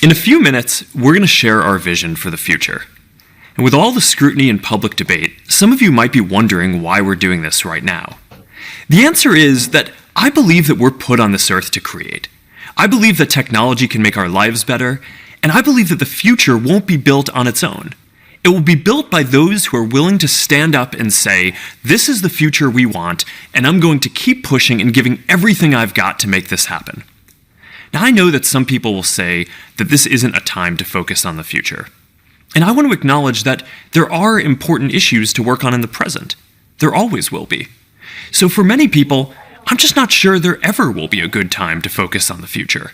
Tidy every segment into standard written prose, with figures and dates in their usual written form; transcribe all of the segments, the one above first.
In a few minutes, we're going to share our vision for the future. And with all the scrutiny and public debate, some of you might be wondering why we're doing this right now. The answer is that I believe that we're put on this earth to create. I believe that technology can make our lives better, and I believe that the future won't be built on its own. It will be built by those who are willing to stand up and say, this is the future we want, and I'm going to keep pushing and giving everything I've got to make this happen. Now, I know that some people will say that this isn't a time to focus on the future. And I want to acknowledge that there are important issues to work on in the present. There always will be. So for many people, I'm just not sure there ever will be a good time to focus on the future.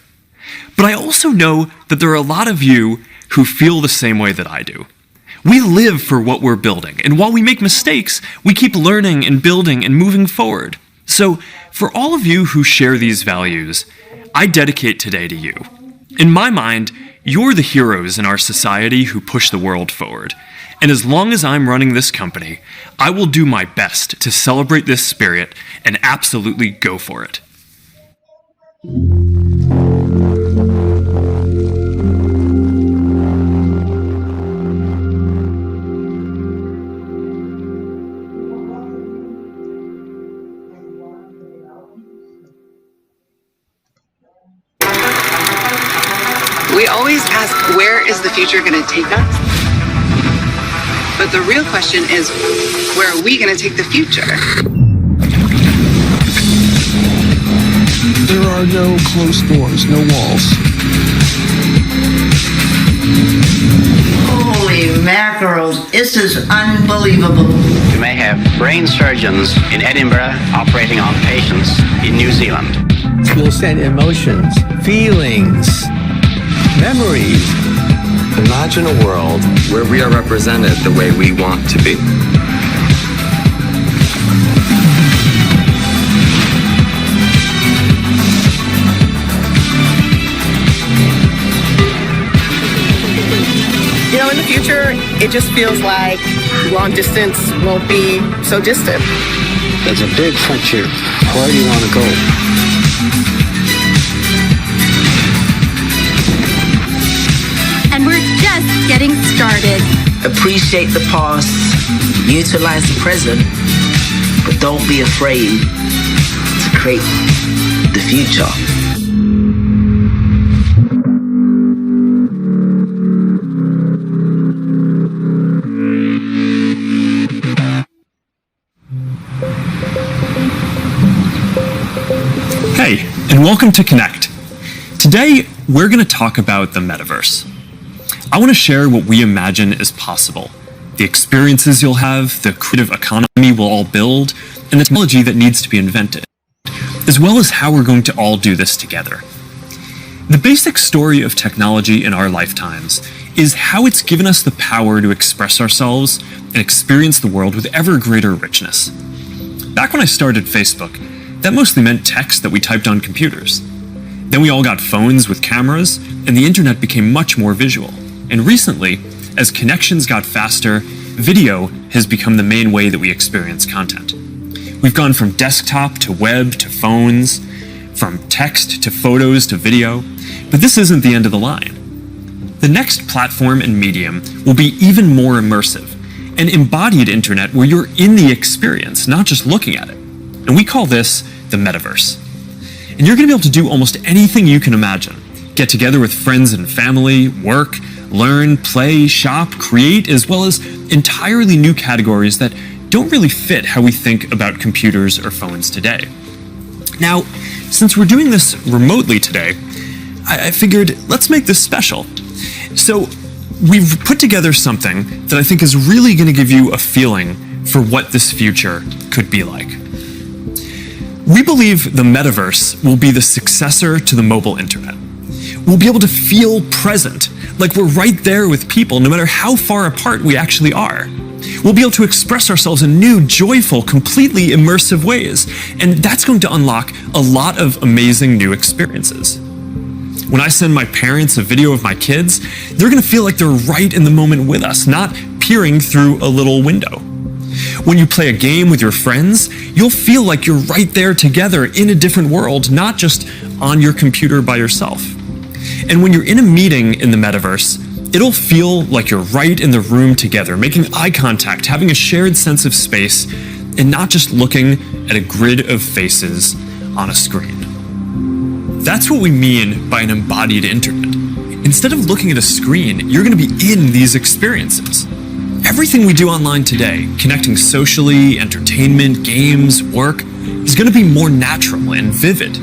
But I also know that there are a lot of you who feel the same way that I do. We live for what we're building, and while we make mistakes, we keep learning and building and moving forward. So for all of you who share these values, I dedicate today to you. In my mind, you're the heroes in our society who push the world forward. And as long as I'm running this company, I will do my best to celebrate this spirit and absolutely go for it. We always ask, where is the future going to take us? But the real question is, where are we going to take the future? There are no closed doors, no walls. Holy mackerel, this is unbelievable. You may have brain surgeons in Edinburgh operating on patients in New Zealand. We'll send emotions, feelings, memories. Imagine a world where we are represented the way we want to be. You know, in the future, it just feels like long distance won't be so distant. There's a big frontier. Where do you want to go? And we're just getting started. Appreciate the past, utilize the present, but don't be afraid to create the future. Hey, and welcome to Connect. Today, we're going to talk about the Metaverse. I want to share what we imagine is possible, the experiences you'll have, the creative economy we'll all build, and the technology that needs to be invented, as well as how we're going to all do this together. The basic story of technology in our lifetimes is how it's given us the power to express ourselves and experience the world with ever greater richness. Back when I started Facebook, that mostly meant text that we typed on computers. Then we all got phones with cameras, and the internet became much more visual. And recently, as connections got faster, video has become the main way that we experience content. We've gone from desktop to web to phones, from text to photos to video, but this isn't the end of the line. The next platform and medium will be even more immersive, an embodied internet where you're in the experience, not just looking at it. And we call this the Metaverse. And you're going to be able to do almost anything you can imagine. Get together with friends and family, work, learn, play, shop, create, as well as entirely new categories that don't really fit how we think about computers or phones today. Now, since we're doing this remotely today, I figured let's make this special. So we've put together something that I think is really going to give you a feeling for what this future could be like. We believe the Metaverse will be the successor to the mobile internet. We'll be able to feel present, like we're right there with people, no matter how far apart we actually are. We'll be able to express ourselves in new, joyful, completely immersive ways, and that's going to unlock a lot of amazing new experiences. When I send my parents a video of my kids, they're going to feel like they're right in the moment with us, not peering through a little window. When you play a game with your friends, you'll feel like you're right there together in a different world, not just on your computer by yourself. And when you're in a meeting in the metaverse, it'll feel like you're right in the room together, making eye contact, having a shared sense of space, and not just looking at a grid of faces on a screen. That's what we mean by an embodied internet. Instead of looking at a screen, you're going to be in these experiences. Everything we do online today, connecting socially, entertainment, games, work, is going to be more natural and vivid.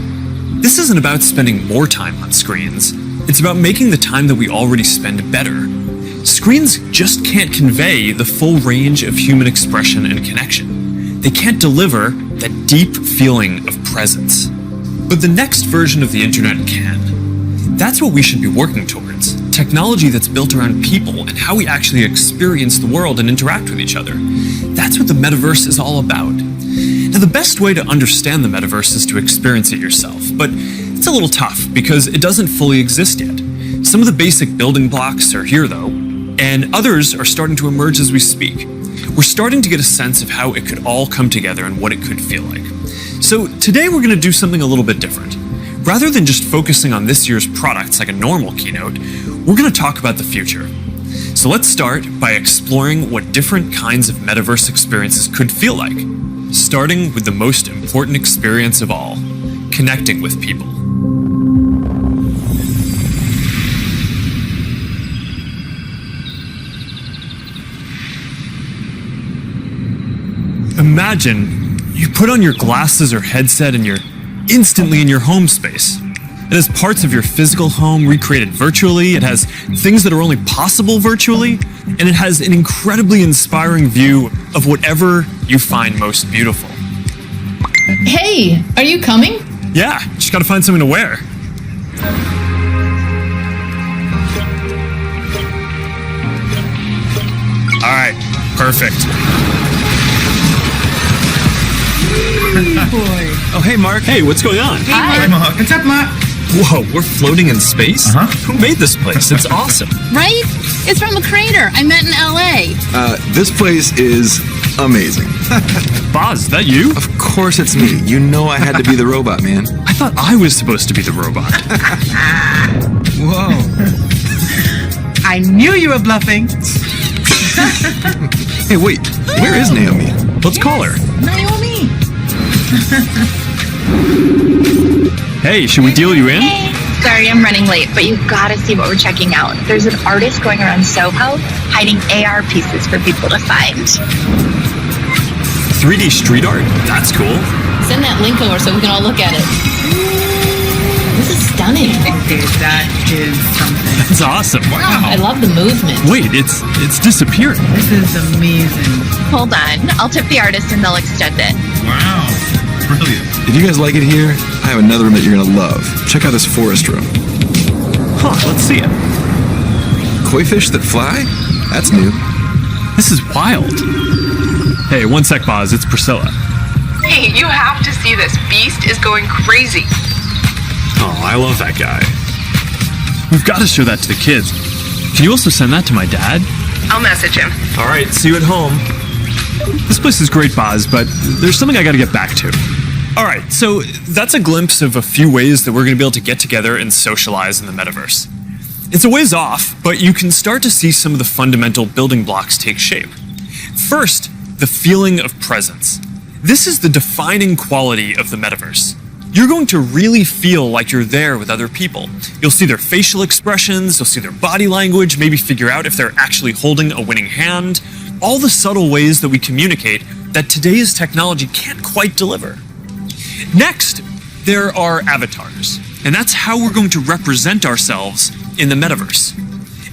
This isn't about spending more time on screens. It's about making the time that we already spend better. Screens just can't convey the full range of human expression and connection. They can't deliver that deep feeling of presence. But the next version of the internet can. That's what we should be working towards. Technology that's built around people and how we actually experience the world and interact with each other. That's what the metaverse is all about. Now, the best way to understand the metaverse is to experience it yourself, but it's a little tough because it doesn't fully exist yet. Some of the basic building blocks are here though, and others are starting to emerge as we speak. We're starting to get a sense of how it could all come together and what it could feel like. So today we're going to do something a little bit different. Rather than just focusing on this year's products like a normal keynote, we're going to talk about the future. So let's start by exploring what different kinds of metaverse experiences could feel like, starting with the most important experience of all, connecting with people. Imagine you put on your glasses or headset and you're instantly in your home space. It has parts of your physical home recreated virtually, it has things that are only possible virtually, and it has an incredibly inspiring view of whatever you find most beautiful. Hey, are you coming? Yeah, just gotta find something to wear. Alright, perfect. Boy. Oh, hey, Mark. Hey, what's going on? Hi. Mark. What's up, Mark? Whoa, we're floating in space? Who made this place? It's awesome. Right? It's from a crater I met in LA. This place is amazing. Boz, is that you? Of course it's me. You know I had to be the robot, man. I thought I was supposed to be the robot. Whoa. I knew you were bluffing. Hey, wait. Where is Naomi? Let's call her. Naomi. Hey, should we deal you in? Hey, sorry I'm running late, but you've got to see what we're checking out. There's an artist going around Soho hiding AR pieces for people to find. 3D street art? That's cool. Send that link over so we can all look at it. This is stunning. Okay, that is something. That's awesome. Wow. I love the movement. Wait, it's disappearing. This is amazing. Hold on, I'll tip the artist and they'll extend it. Wow. Brilliant. If you guys like it here, I have another room that you're gonna love. Check out this forest room. Huh, let's see it. Koi fish that fly? That's new. This is wild. Hey, one sec, Boz. It's Priscilla. Hey, you have to see this. Beast is going crazy. Oh, I love that guy. We've got to show that to the kids. Can you also send that to my dad? I'll message him. All right, see you at home. This place is great, Boz, but there's something I got to get back to. All right, so that's a glimpse of a few ways that we're going to be able to get together and socialize in the metaverse. It's a ways off, but you can start to see some of the fundamental building blocks take shape. First, the feeling of presence. This is the defining quality of the metaverse. You're going to really feel like you're there with other people. You'll see their facial expressions, you'll see their body language, maybe figure out if they're actually holding a winning hand. All the subtle ways that we communicate that today's technology can't quite deliver. Next, there are avatars, and that's how we're going to represent ourselves in the metaverse.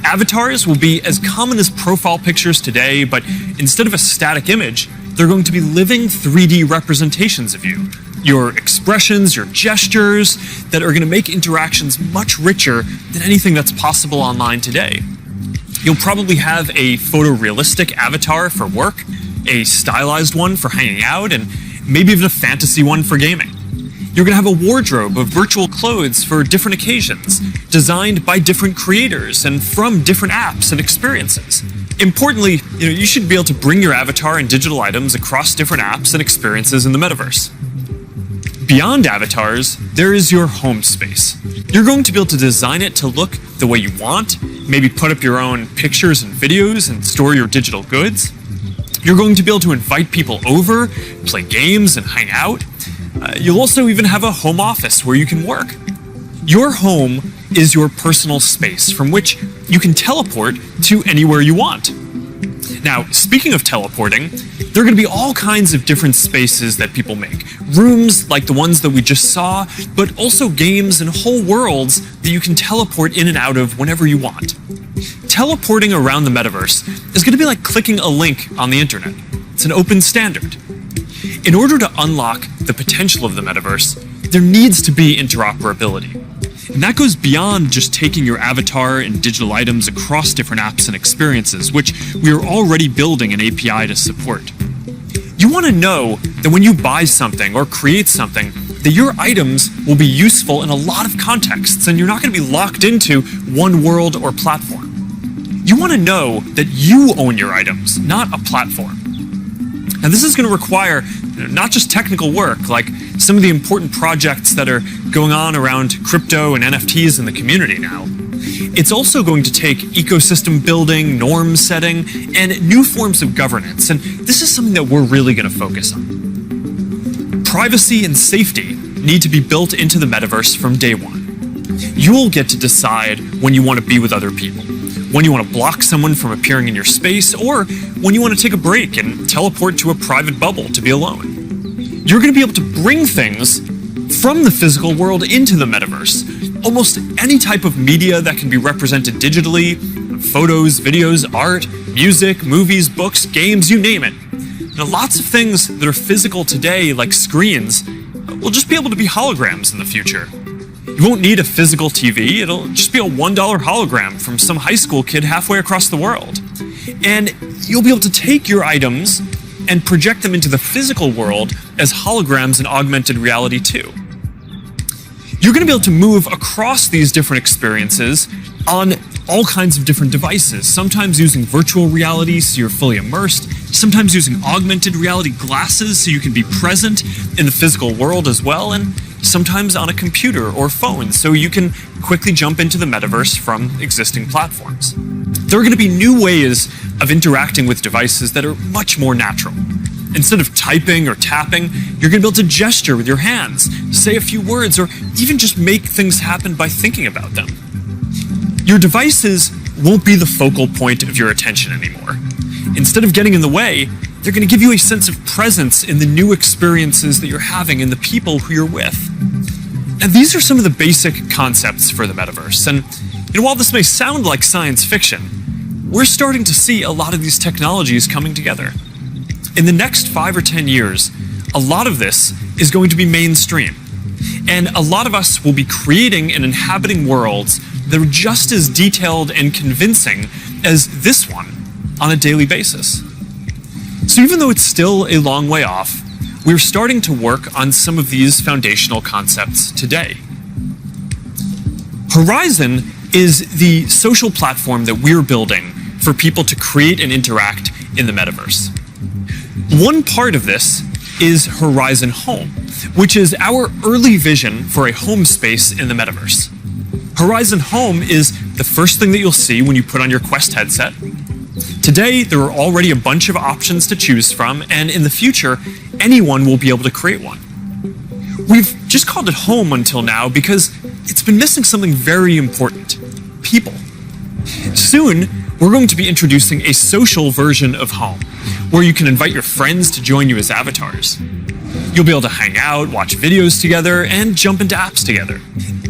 Avatars will be as common as profile pictures today, but instead of a static image, they're going to be living 3D representations of you. Your expressions, your gestures, that are going to make interactions much richer than anything that's possible online today. You'll probably have a photorealistic avatar for work, a stylized one for hanging out, and maybe even a fantasy one for gaming. You're going to have a wardrobe of virtual clothes for different occasions, designed by different creators and from different apps and experiences. Importantly, you should be able to bring your avatar and digital items across different apps and experiences in the metaverse. Beyond avatars, there is your home space. You're going to be able to design it to look the way you want, maybe put up your own pictures and videos and store your digital goods. You're going to be able to invite people over, play games, and hang out. You'll also even have a home office where you can work. Your home is your personal space from which you can teleport to anywhere you want. Now, speaking of teleporting, there are going to be all kinds of different spaces that people make. Rooms like the ones that we just saw, but also games and whole worlds that you can teleport in and out of whenever you want. Teleporting around the metaverse is going to be like clicking a link on the internet. It's an open standard. In order to unlock the potential of the metaverse, there needs to be interoperability. And that goes beyond just taking your avatar and digital items across different apps and experiences, which we are already building an API to support. You want to know that when you buy something or create something, that your items will be useful in a lot of contexts and you're not going to be locked into one world or platform. You want to know that you own your items, not a platform. Now, this is going to require not just technical work, like some of the important projects that are going on around crypto and NFTs in the community now. It's also going to take ecosystem building, norm setting, and new forms of governance, and this is something that we're really going to focus on. Privacy and safety need to be built into the metaverse from day one. You'll get to decide when you want to be with other people, when you want to block someone from appearing in your space, or when you want to take a break and teleport to a private bubble to be alone. You're going to be able to bring things from the physical world into the metaverse. Almost any type of media that can be represented digitally, photos, videos, art, music, movies, books, games, you name it. Now, lots of things that are physical today, like screens, will just be able to be holograms in the future. You won't need a physical TV, it'll just be a $1 hologram from some high school kid halfway across the world. And you'll be able to take your items and project them into the physical world as holograms in augmented reality too. You're going to be able to move across these different experiences on all kinds of different devices, sometimes using virtual reality so you're fully immersed, sometimes using augmented reality glasses so you can be present in the physical world as well, and sometimes on a computer or phone so you can quickly jump into the metaverse from existing platforms. There are going to be new ways of interacting with devices that are much more natural. Instead of typing or tapping, you're going to be able to gesture with your hands, say a few words, or even just make things happen by thinking about them. Your devices won't be the focal point of your attention anymore. Instead of getting in the way, they're going to give you a sense of presence in the new experiences that you're having and the people who you're with. And these are some of the basic concepts for the metaverse. And while this may sound like science fiction, we're starting to see a lot of these technologies coming together. In the next 5 or 10 years, a lot of this is going to be mainstream. And a lot of us will be creating and inhabiting worlds that are just as detailed and convincing as this one on a daily basis. So even though it's still a long way off, we're starting to work on some of these foundational concepts today. Horizon is the social platform that we're building for people to create and interact in the metaverse. One part of this is Horizon Home, which is our early vision for a home space in the metaverse. Horizon Home is the first thing that you'll see when you put on your Quest headset. Today, there are already a bunch of options to choose from, and in the future, anyone will be able to create one. We've just called it Home until now because it's been missing something very important: people. Soon, we're going to be introducing a social version of Home, where you can invite your friends to join you as avatars. You'll be able to hang out, watch videos together, and jump into apps together.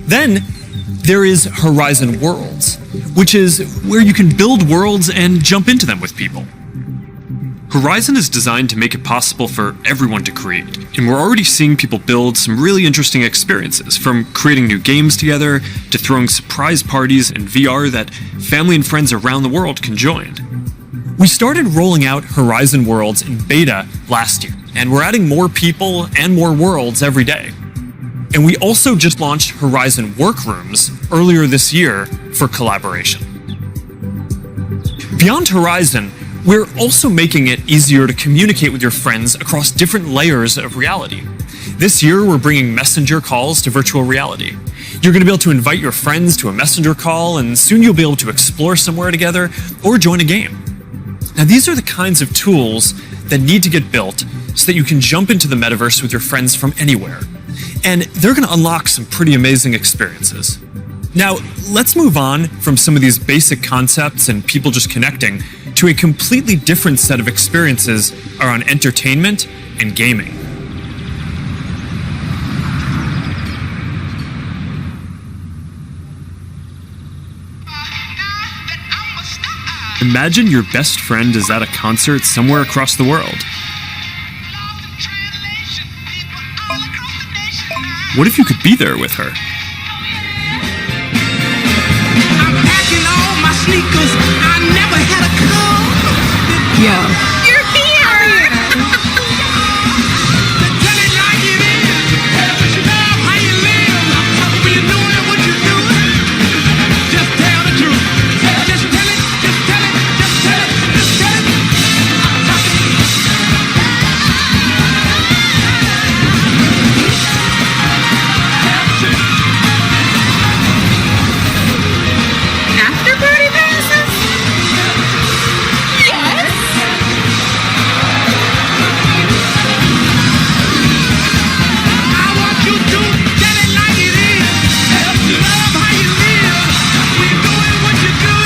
Then, there is Horizon Worlds, which is where you can build worlds and jump into them with people. Horizon is designed to make it possible for everyone to create, and we're already seeing people build some really interesting experiences, from creating new games together to throwing surprise parties in VR that family and friends around the world can join. We started rolling out Horizon Worlds in beta last year, and we're adding more people and more worlds every day. And we also just launched Horizon Workrooms earlier this year for collaboration. Beyond Horizon, we're also making it easier to communicate with your friends across different layers of reality. This year, we're bringing messenger calls to virtual reality. You're going to be able to invite your friends to a messenger call, and soon you'll be able to explore somewhere together or join a game. Now, these are the kinds of tools that need to get built so that you can jump into the metaverse with your friends from anywhere. And they're going to unlock some pretty amazing experiences. Now, let's move on from some of these basic concepts and people just connecting to a completely different set of experiences around entertainment and gaming. Imagine your best friend is at a concert somewhere across the world. What if you could be there with her? I'm packing all my sneakers. I never had a car. Yo. You're here! Tell it like it is. Love how you live. When you're doing what you're doing, just tell the truth. Just tell it. Just tell it. Just tell it. Just tell it. After party passes? Yes. I want you to tell it like it is. Love how you live. When you're doing what you do,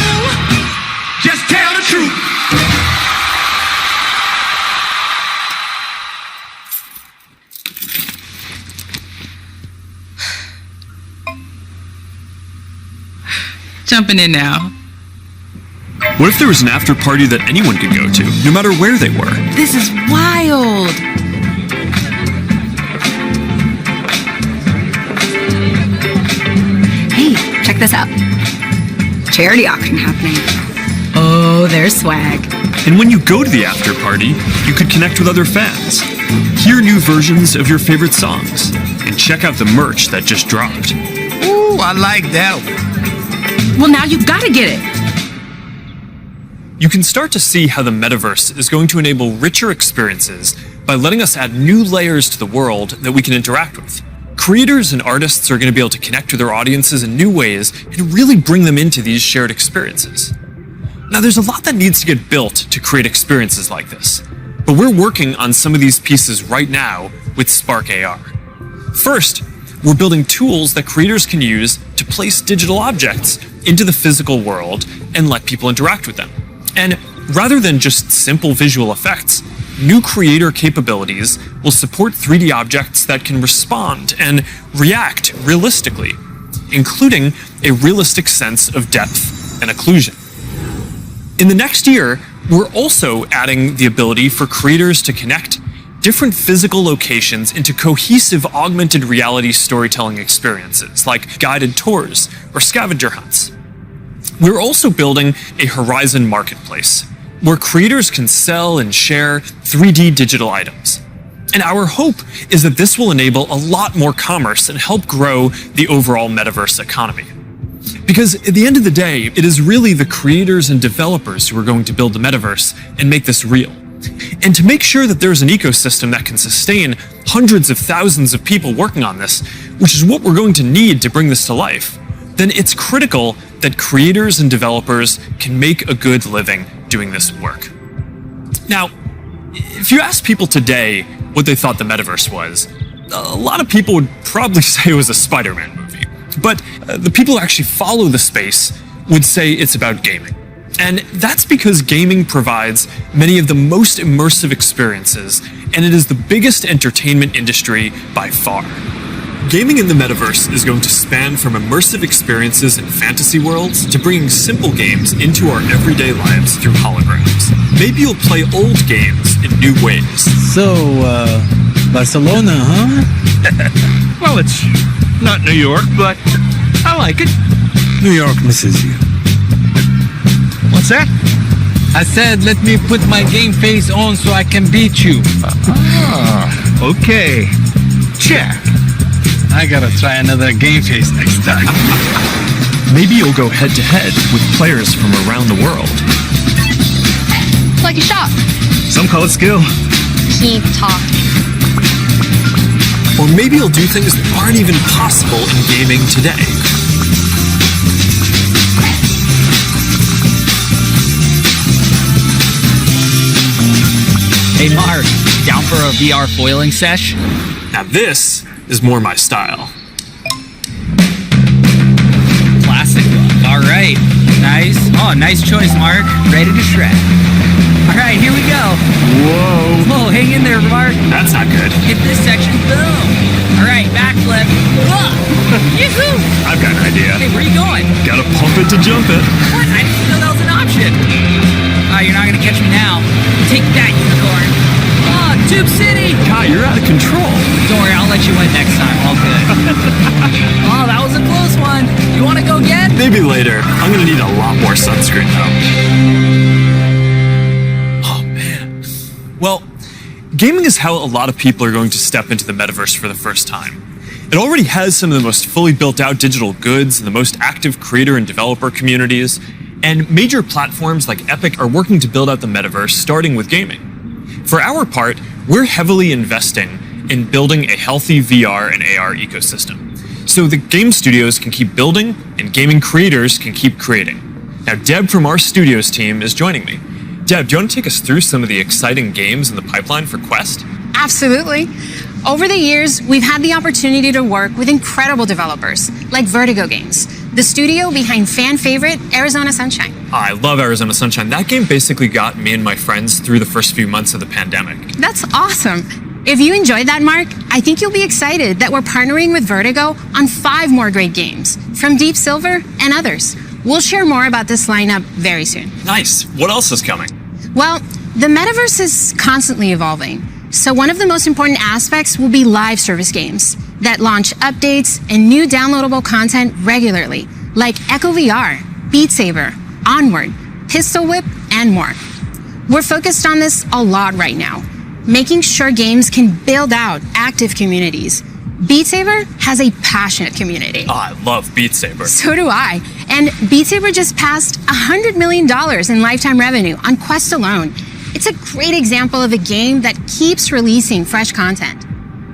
just tell the truth. Jumping in now. What if there was an after party that anyone could go to, no matter where they were? This is wild. Hey, check this out. Charity auction happening. Oh, there's swag. And when you go to the after party, you could connect with other fans, hear new versions of your favorite songs, and check out the merch that just dropped. Ooh, I like that one. Well, now you gotta get it. You can start to see how the metaverse is going to enable richer experiences by letting us add new layers to the world that we can interact with. Creators and artists are going to be able to connect with their audiences in new ways and really bring them into these shared experiences. Now, there's a lot that needs to get built to create experiences like this, but we're working on some of these pieces right now with Spark AR. First, we're building tools that creators can use to place digital objects into the physical world and let people interact with them. And rather than just simple visual effects, new creator capabilities will support 3D objects that can respond and react realistically, including a realistic sense of depth and occlusion. In the next year, we're also adding the ability for creators to connect different physical locations into cohesive augmented reality storytelling experiences, like guided tours or scavenger hunts. We're also building a Horizon marketplace, where creators can sell and share 3D digital items. And our hope is that this will enable a lot more commerce and help grow the overall metaverse economy. Because at the end of the day, it is really the creators and developers who are going to build the metaverse and make this real. And to make sure that there's an ecosystem that can sustain hundreds of thousands of people working on this, which is what we're going to need to bring this to life, then it's critical that creators and developers can make a good living doing this work. Now, if you ask people today what they thought the metaverse was, a lot of people would probably say it was a Spider-Man movie. But the people who actually follow the space would say it's about gaming. And that's because gaming provides many of the most immersive experiences, and it is the biggest entertainment industry by far. Gaming in the metaverse is going to span from immersive experiences in fantasy worlds to bringing simple games into our everyday lives through holograms. Maybe you'll play old games in new ways. So, Barcelona, huh? Well, it's not New York, but I like it. New York misses you. What's that? I said, let me put my game face on so I can beat you. Okay. Check. I gotta try another game face next time. Maybe you'll go head to head with players from around the world. Like a shop. Some call it skill. Keep talking. Or maybe you'll do things that aren't even possible in gaming today. Hey Mark, down for a VR foiling sesh? Now this is more my style. Classic look. Alright. Nice. Oh, nice choice, Mark. Ready to shred. Alright, here we go. Whoa. Whoa, hang in there, Mark. That's not good. Hit this section. Boom. Alright, backflip. Whoa. Yoo-hoo. I've got an idea. Hey, where are you going? Gotta pump it to jump it. What? I didn't know that was an option. Oh, you're not gonna catch me now. Take that, unicorn. Oh, Tube City. God, you're out of control. Don't worry, I'll let you win next time. All good. Oh, that was a close one. You wanna go again? Maybe later. I'm gonna need a lot more sunscreen though. Oh man. Well, gaming is how a lot of people are going to step into the metaverse for the first time. It already has some of the most fully built out digital goods and the most active creator and developer communities. And major platforms like Epic are working to build out the metaverse, starting with gaming. For our part, we're heavily investing in building a healthy VR and AR ecosystem, so the game studios can keep building and gaming creators can keep creating. Now, Deb from our studios team is joining me. Deb, do you want to take us through some of the exciting games in the pipeline for Quest? Absolutely. Over the years, we've had the opportunity to work with incredible developers like Vertigo Games, the studio behind fan favorite Arizona Sunshine. I love Arizona Sunshine. That game basically got me and my friends through the first few months of the pandemic. That's awesome. If you enjoyed that, Mark, I think you'll be excited that we're partnering with Vertigo on 5 more great games from Deep Silver and others. We'll share more about this lineup very soon. Nice. What else is coming? Well, the metaverse is constantly evolving. So one of the most important aspects will be live service games that launch updates and new downloadable content regularly, like Echo VR, Beat Saber, Onward, Pistol Whip, and more. We're focused on this a lot right now, making sure games can build out active communities. Beat Saber has a passionate community. Oh, I love Beat Saber. So do I. And Beat Saber just passed $100 million in lifetime revenue on Quest alone. It's a great example of a game that keeps releasing fresh content.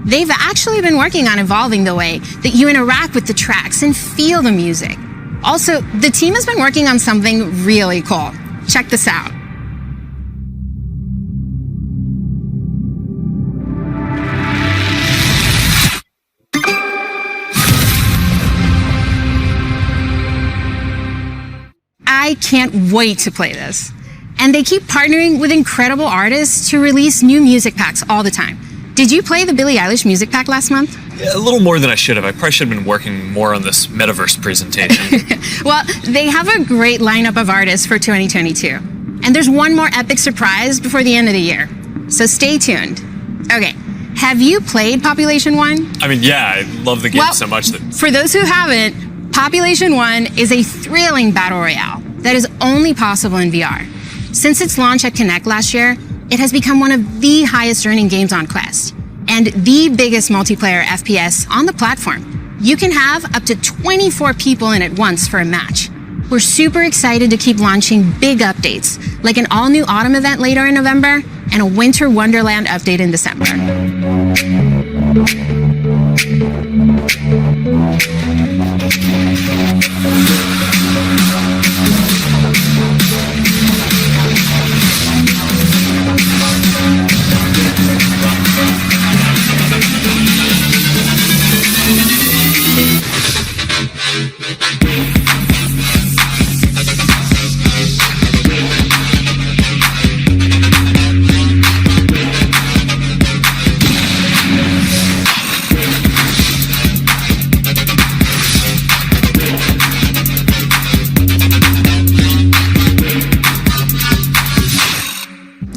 They've actually been working on evolving the way that you interact with the tracks and feel the music. Also, the team has been working on something really cool. Check this out. I can't wait to play this. And they keep partnering with incredible artists to release new music packs all the time. Did you play the Billie Eilish music pack last month? Yeah, a little more than I should have. I probably should have been working more on this metaverse presentation. Well, they have a great lineup of artists for 2022. And there's one more epic surprise before the end of the year. So stay tuned. Okay, have you played Population 1? I mean, yeah, I love the game so much that... For those who haven't, Population 1 is a thrilling battle royale that is only possible in VR. Since its launch at Connect last year, it has become one of the highest earning games on Quest and the biggest multiplayer FPS on the platform. You can have up to 24 people in at once for a match. We're super excited to keep launching big updates, like an all-new autumn event later in November and a Winter Wonderland update in December.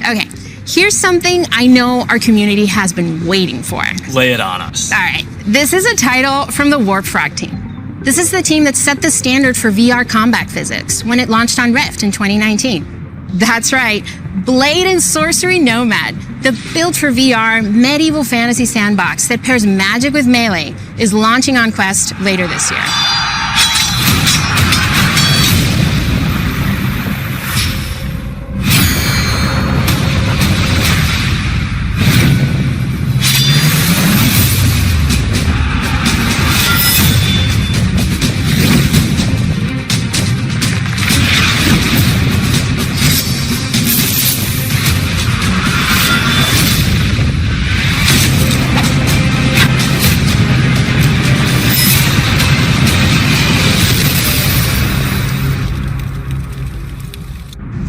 Okay, here's something I know our community has been waiting for. Lay it on us. All right, this is a title from the Warp Frog team. This is the team that set the standard for VR combat physics when it launched on Rift in 2019. That's right, Blade and Sorcery Nomad, the built for VR medieval fantasy sandbox that pairs magic with melee, is launching on Quest later this year.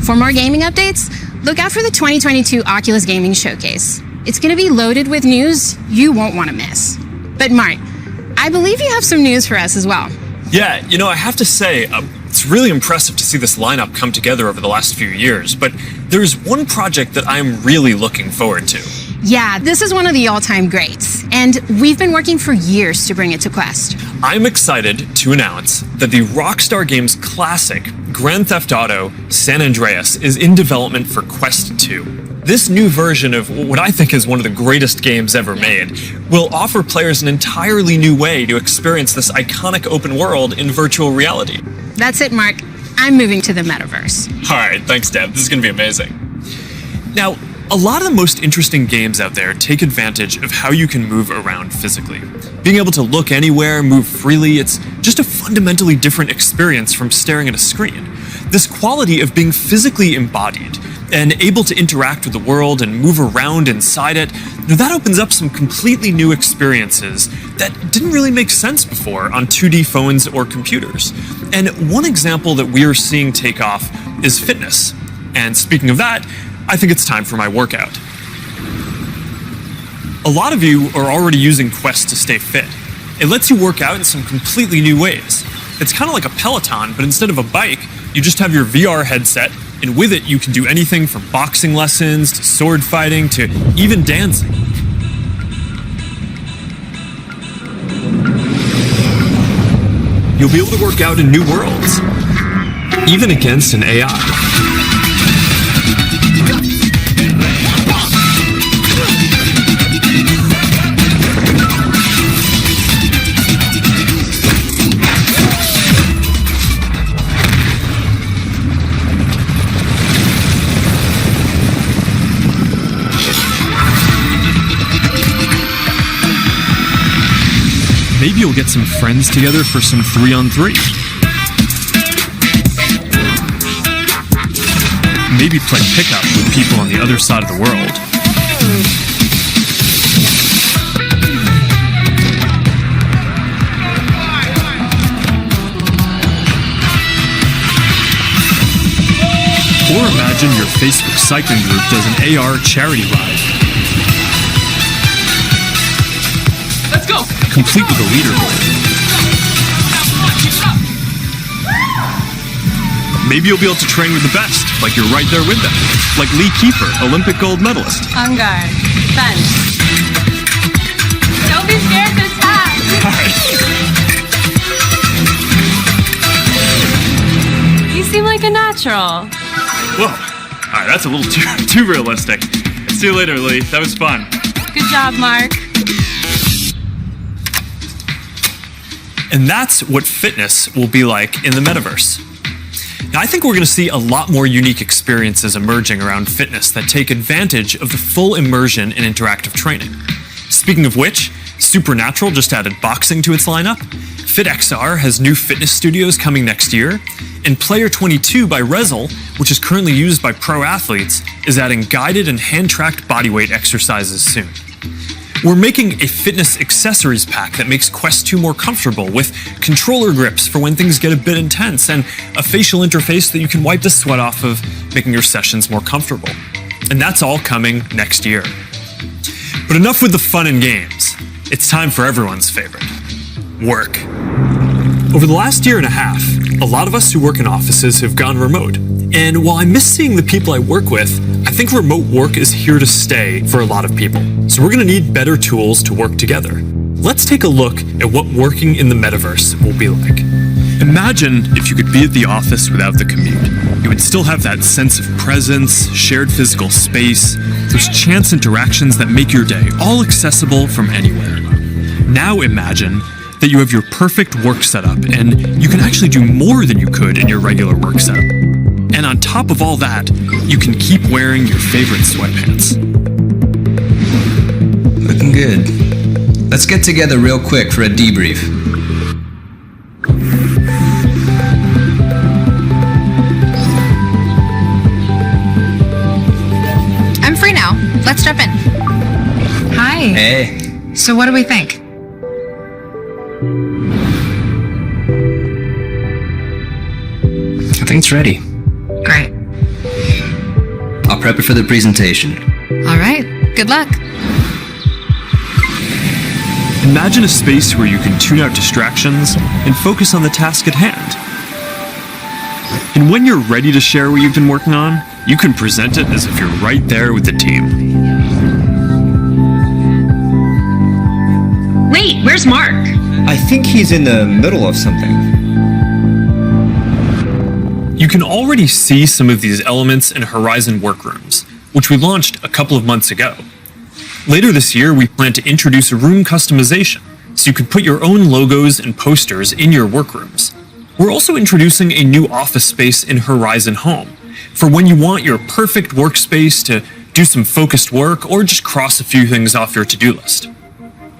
For more gaming updates, look out for the 2022 Oculus Gaming Showcase. It's going to be loaded with news you won't want to miss. But Mart, I believe you have some news for us as well. Yeah, I have to say, it's really impressive to see this lineup come together over the last few years, but there's one project that I'm really looking forward to. Yeah, this is one of the all-time greats, and we've been working for years to bring it to Quest. I'm excited to announce that the Rockstar Games classic Grand Theft Auto San Andreas is in development for Quest 2. This new version of what I think is one of the greatest games ever made will offer players an entirely new way to experience this iconic open world in virtual reality. That's it, Mark. I'm moving to the Metaverse. All right, thanks, Deb. This is going to be amazing. Now, a lot of the most interesting games out there take advantage of how you can move around physically. Being able to look anywhere, move freely, it's just a fundamentally different experience from staring at a screen. This quality of being physically embodied and able to interact with the world and move around inside it, that opens up some completely new experiences that didn't really make sense before on 2D phones or computers. And one example that we are seeing take off is fitness. And speaking of that, I think it's time for my workout. A lot of you are already using Quest to stay fit. It lets you work out in some completely new ways. It's kind of like a Peloton, but instead of a bike, you just have your VR headset, and with it you can do anything from boxing lessons to sword fighting to even dancing. You'll be able to work out in new worlds, even against an AI. Maybe you'll get some friends together for some 3-on-3. Maybe play pickup with people on the other side of the world. Or imagine your Facebook cycling group does an AR charity ride. Let's go! Complete with a leaderboard. Maybe you'll be able to train with the best, like you're right there with them. Like Lee Kiefer, Olympic gold medalist. On guard. Bench. Don't be scared to attack. You seem like a natural. Whoa. Alright, that's a little too realistic. See you later, Lee. That was fun. Good job, Mark. And that's what fitness will be like in the Metaverse. Now, I think we're going to see a lot more unique experiences emerging around fitness that take advantage of the full immersion in interactive training. Speaking of which, Supernatural just added boxing to its lineup, FitXR has new fitness studios coming next year, and Player 22 by Rezel, which is currently used by pro athletes, is adding guided and hand-tracked bodyweight exercises soon. We're making a fitness accessories pack that makes Quest 2 more comfortable with controller grips for when things get a bit intense and a facial interface that you can wipe the sweat off of, making your sessions more comfortable. And that's all coming next year. But enough with the fun and games. It's time for everyone's favorite, work. Over the last year and a half, a lot of us who work in offices have gone remote. And while I miss seeing the people I work with, I think remote work is here to stay for a lot of people. So we're going to need better tools to work together. Let's take a look at what working in the Metaverse will be like. Imagine if you could be at the office without the commute. You would still have that sense of presence, shared physical space, those chance interactions that make your day all accessible from anywhere. Now imagine that you have your perfect work setup and you can actually do more than you could in your regular work setup. And on top of all that, you can keep wearing your favorite sweatpants. Looking good. Let's get together real quick for a debrief. I'm free now. Let's jump in. Hi. Hey. So what do we think? I think it's ready. Great. prep it for the presentation. All right, good luck. Imagine a space where you can tune out distractions and focus on the task at hand. And when you're ready to share what you've been working on, you can present it as if you're right there with the team. Wait, where's Mark? I think he's in the middle of something. You can already see some of these elements in Horizon Workrooms, which we launched a couple of months ago. Later this year, we plan to introduce a room customization, so you can put your own logos and posters in your workrooms. We're also introducing a new office space in Horizon Home, for when you want your perfect workspace to do some focused work or just cross a few things off your to-do list.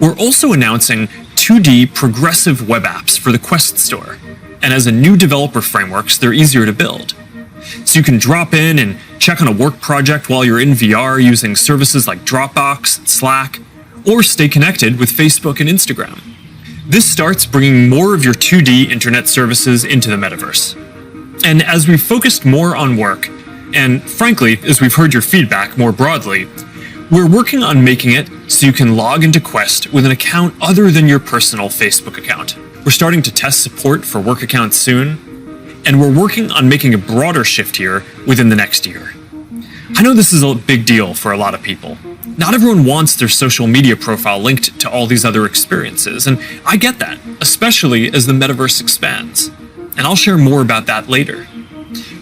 We're also announcing 2D progressive web apps for the Quest Store, and as a new developer frameworks, they're easier to build. So you can drop in and check on a work project while you're in VR using services like Dropbox and Slack, or stay connected with Facebook and Instagram. This starts bringing more of your 2D internet services into the metaverse. And as we've focused more on work, and frankly, as we've heard your feedback more broadly, we're working on making it so you can log into Quest with an account other than your personal Facebook account. We're starting to test support for work accounts soon, and we're working on making a broader shift here within the next year. I know this is a big deal for a lot of people. Not everyone wants their social media profile linked to all these other experiences, and I get that, especially as the metaverse expands. And I'll share more about that later.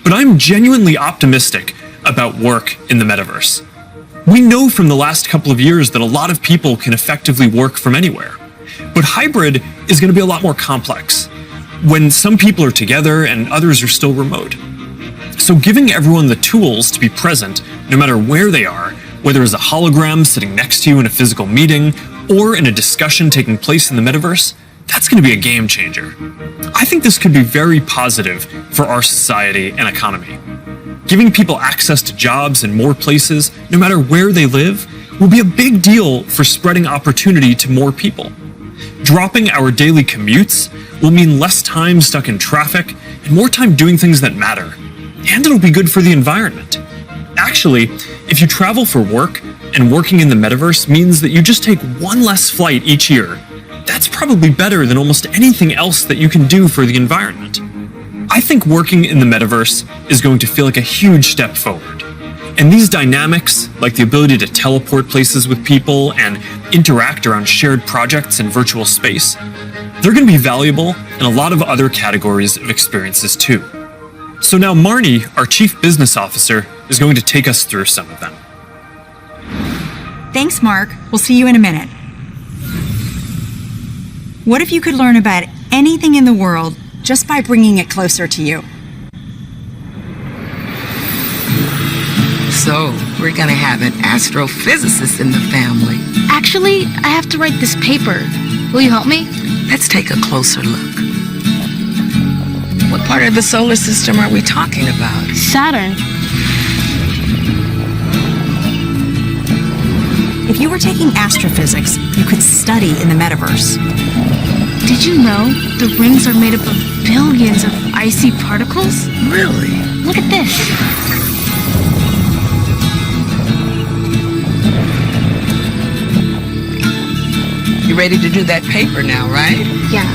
But I'm genuinely optimistic about work in the metaverse. We know from the last couple of years that a lot of people can effectively work from anywhere. But hybrid is going to be a lot more complex, when some people are together and others are still remote. So giving everyone the tools to be present, no matter where they are, whether as a hologram sitting next to you in a physical meeting, or in a discussion taking place in the metaverse, that's going to be a game changer. I think this could be very positive for our society and economy. Giving people access to jobs in more places, no matter where they live, will be a big deal for spreading opportunity to more people. Dropping our daily commutes will mean less time stuck in traffic and more time doing things that matter. And it'll be good for the environment. Actually, if you travel for work and working in the metaverse means that you just take one less flight each year, that's probably better than almost anything else that you can do for the environment. I think working in the metaverse is going to feel like a huge step forward. And these dynamics, like the ability to teleport places with people and interact around shared projects in virtual space, they're going to be valuable in a lot of other categories of experiences too. So now Marnie, our Chief Business Officer, is going to take us through some of them. Thanks, Mark. We'll see you in a minute. What if you could learn about anything in the world just by bringing it closer to you? So, we're gonna have an astrophysicist in the family. Actually, I have to write this paper. Will you help me? Let's take a closer look. What part of the solar system are we talking about? Saturn. If you were taking astrophysics, you could study in the metaverse. Did you know the rings are made up of billions of icy particles? Really? Look at this. You ready to do that paper now, right? Yeah.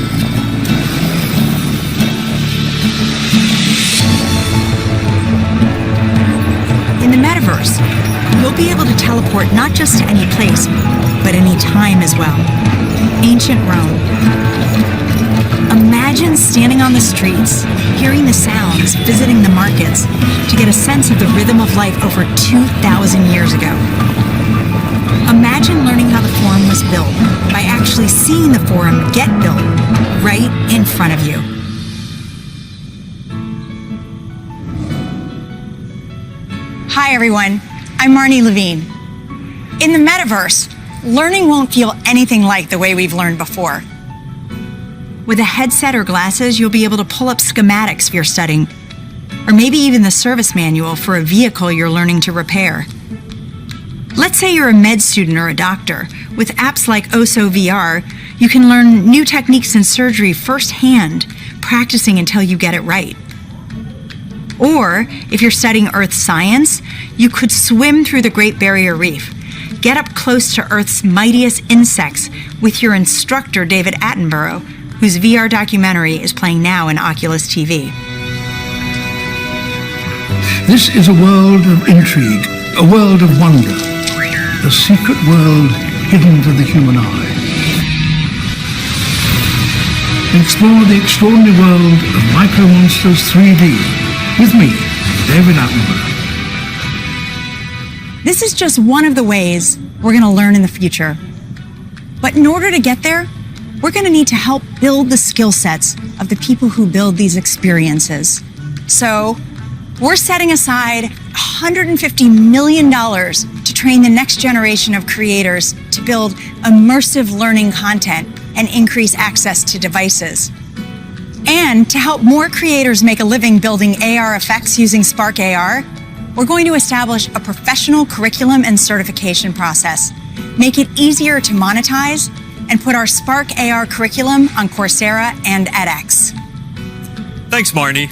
In the metaverse, you'll be able to teleport not just to any place, but any time as well. Ancient Rome. Imagine standing on the streets, hearing the sounds, visiting the markets, to get a sense of the rhythm of life over 2,000 years ago. Imagine learning how the Forum was built by actually seeing the Forum get built right in front of you. Hi, everyone. I'm Marnie Levine. In the metaverse, learning won't feel anything like the way we've learned before. With a headset or glasses, you'll be able to pull up schematics for your studying, or maybe even the service manual for a vehicle you're learning to repair. Let's say you're a med student or a doctor. With apps like OSO VR, you can learn new techniques in surgery firsthand, practicing until you get it right. Or if you're studying Earth science, you could swim through the Great Barrier Reef, get up close to Earth's mightiest insects with your instructor, David Attenborough, whose VR documentary is playing now in Oculus TV. This is a world of intrigue, a world of wonder, a secret world hidden to the human eye. Explore the extraordinary world of Micro Monsters 3D with me, David Attenborough. This is just one of the ways we're going to learn in the future. But in order to get there, we're going to need to help build the skill sets of the people who build these experiences. So we're setting aside $150 million to train the next generation of creators to build immersive learning content and increase access to devices. And to help more creators make a living building AR effects using Spark AR, we're going to establish a professional curriculum and certification process, make it easier to monetize, and put our Spark AR curriculum on Coursera and edX. Thanks, Marnie.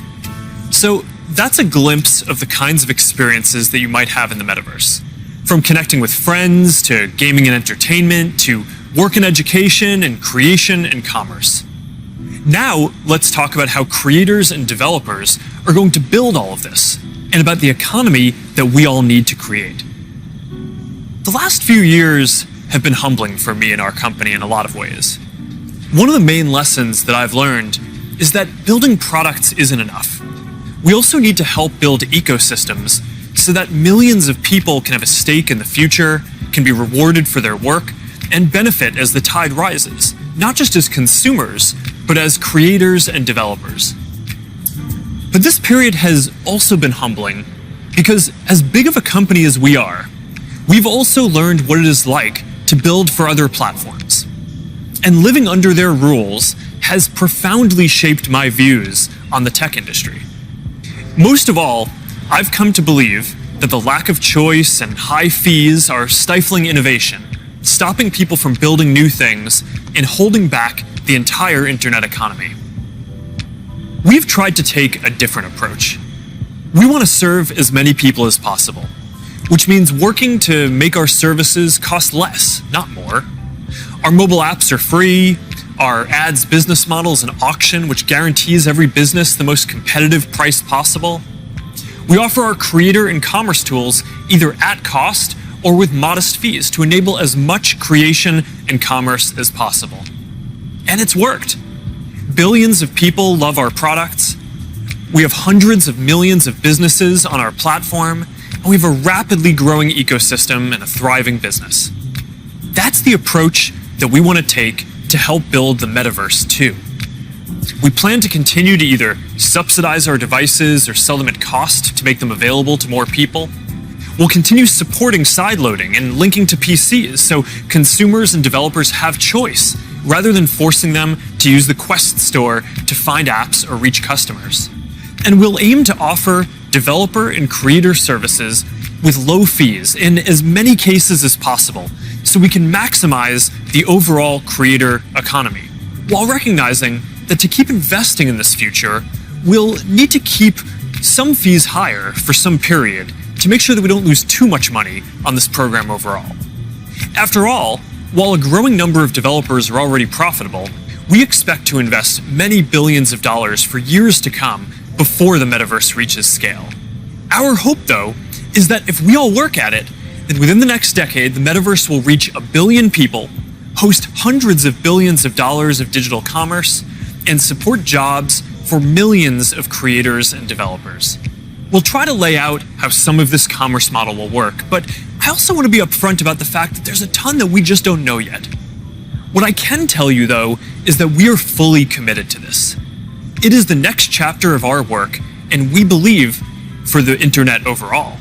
So that's a glimpse of the kinds of experiences that you might have in the metaverse. From connecting with friends, to gaming and entertainment, to work and education, and creation and commerce. Now, let's talk about how creators and developers are going to build all of this, and about the economy that we all need to create. The last few years have been humbling for me and our company in a lot of ways. One of the main lessons that I've learned is that building products isn't enough. We also need to help build ecosystems so that millions of people can have a stake in the future, can be rewarded for their work, and benefit as the tide rises, not just as consumers, but as creators and developers. But this period has also been humbling because as big of a company as we are, we've also learned what it is like to build for other platforms. And living under their rules has profoundly shaped my views on the tech industry. Most of all, I've come to believe that the lack of choice and high fees are stifling innovation, stopping people from building new things, and holding back the entire internet economy. We've tried to take a different approach. We want to serve as many people as possible, which means working to make our services cost less, not more. Our mobile apps are free, our ads business model is an auction which guarantees every business the most competitive price possible. We offer our creator and commerce tools either at cost or with modest fees to enable as much creation and commerce as possible. And it's worked. Billions of people love our products. We have hundreds of millions of businesses on our platform, and we have a rapidly growing ecosystem and a thriving business. That's the approach that we want to take to help build the metaverse too. We plan to continue to either subsidize our devices or sell them at cost to make them available to more people. We'll continue supporting sideloading and linking to PCs so consumers and developers have choice, rather than forcing them to use the Quest store to find apps or reach customers. And we'll aim to offer developer and creator services with low fees in as many cases as possible so we can maximize the overall creator economy, while recognizing that to keep investing in this future, we'll need to keep some fees higher for some period to make sure that we don't lose too much money on this program overall. After all, while a growing number of developers are already profitable, we expect to invest many billions of dollars for years to come before the metaverse reaches scale. Our hope, though, is that if we all work at it, then within the next decade, the metaverse will reach 1 billion people, host hundreds of billions of dollars of digital commerce, and support jobs for millions of creators and developers. We'll try to lay out how some of this commerce model will work, but I also want to be upfront about the fact that there's a ton that we just don't know yet. What I can tell you, though, is that we are fully committed to this. It is the next chapter of our work, and we believe for the internet overall.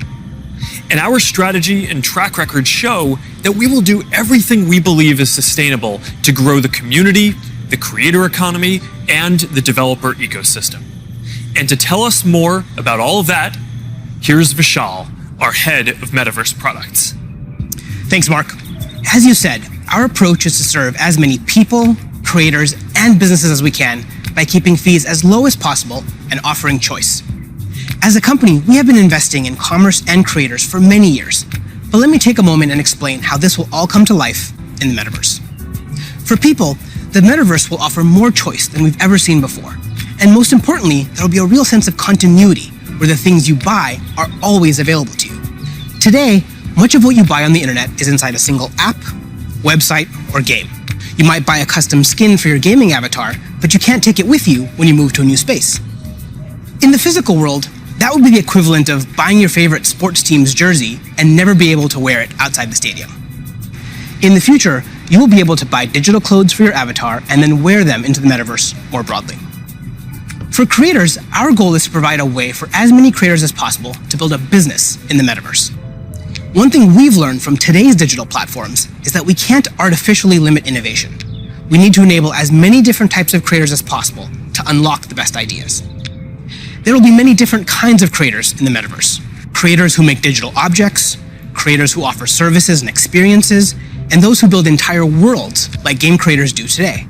And our strategy and track record show that we will do everything we believe is sustainable to grow the community, the creator economy, and the developer ecosystem. And to tell us more about all of that, here's Vishal, our head of Metaverse products. Thanks, Mark. As you said, our approach is to serve as many people, creators, and businesses as we can by keeping fees as low as possible and offering choice. As a company, we have been investing in commerce and creators for many years. But let me take a moment and explain how this will all come to life in the metaverse. For people, the metaverse will offer more choice than we've ever seen before. And most importantly, there will be a real sense of continuity where the things you buy are always available to you. Today, much of what you buy on the internet is inside a single app, website, or game. You might buy a custom skin for your gaming avatar, but you can't take it with you when you move to a new space. In the physical world, that would be the equivalent of buying your favorite sports team's jersey and never be able to wear it outside the stadium. In the future, you will be able to buy digital clothes for your avatar and then wear them into the metaverse more broadly. For creators, our goal is to provide a way for as many creators as possible to build a business in the metaverse. One thing we've learned from today's digital platforms is that we can't artificially limit innovation. We need to enable as many different types of creators as possible to unlock the best ideas. There will be many different kinds of creators in the metaverse. Creators who make digital objects, creators who offer services and experiences, and those who build entire worlds like game creators do today.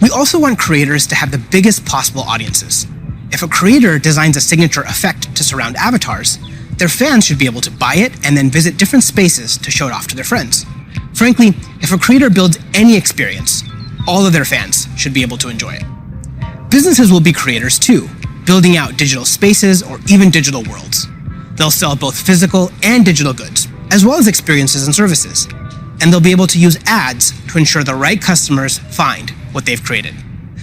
We also want creators to have the biggest possible audiences. If a creator designs a signature effect to surround avatars, their fans should be able to buy it and then visit different spaces to show it off to their friends. Frankly, if a creator builds any experience, all of their fans should be able to enjoy it. Businesses will be creators too, building out digital spaces or even digital worlds. They'll sell both physical and digital goods, as well as experiences and services. And they'll be able to use ads to ensure the right customers find what they've created.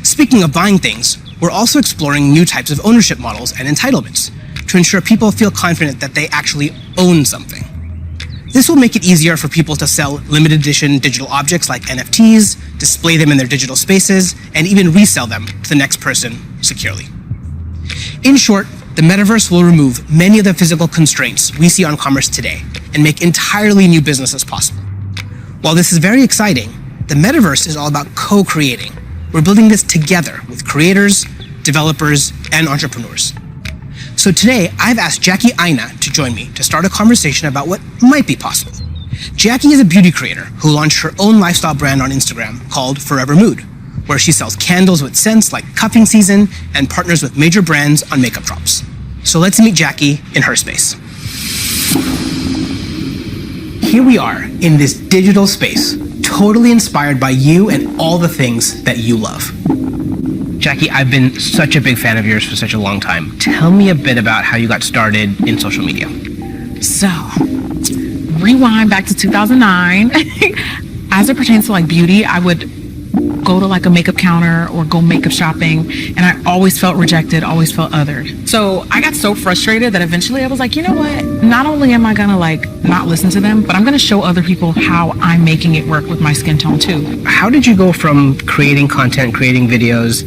Speaking of buying things, we're also exploring new types of ownership models and entitlements to ensure people feel confident that they actually own something. This will make it easier for people to sell limited edition digital objects like NFTs, display them in their digital spaces, and even resell them to the next person securely. In short, the metaverse will remove many of the physical constraints we see on commerce today and make entirely new businesses possible. While this is very exciting, the metaverse is all about co-creating. We're building this together with creators, developers, and entrepreneurs. So today, I've asked Jackie Aina to join me to start a conversation about what might be possible. Jackie is a beauty creator who launched her own lifestyle brand on Instagram called Forever Mood, where she sells candles with scents like cuffing season and partners with major brands on makeup drops. So let's meet Jackie in her space. Here we are in this digital space, totally inspired by you and all the things that you love. Jackie, I've been such a big fan of yours for such a long time. Tell me a bit about how you got started in social media. So, rewind back to 2009. As it pertains to like beauty, I would go to like a makeup counter or go makeup shopping, and I always felt rejected, always felt othered. So I got so frustrated that eventually I was like, you know what? Not only am I gonna like not listen to them, but I'm gonna show other people how I'm making it work with my skin tone too. How did you go from creating content, creating videos,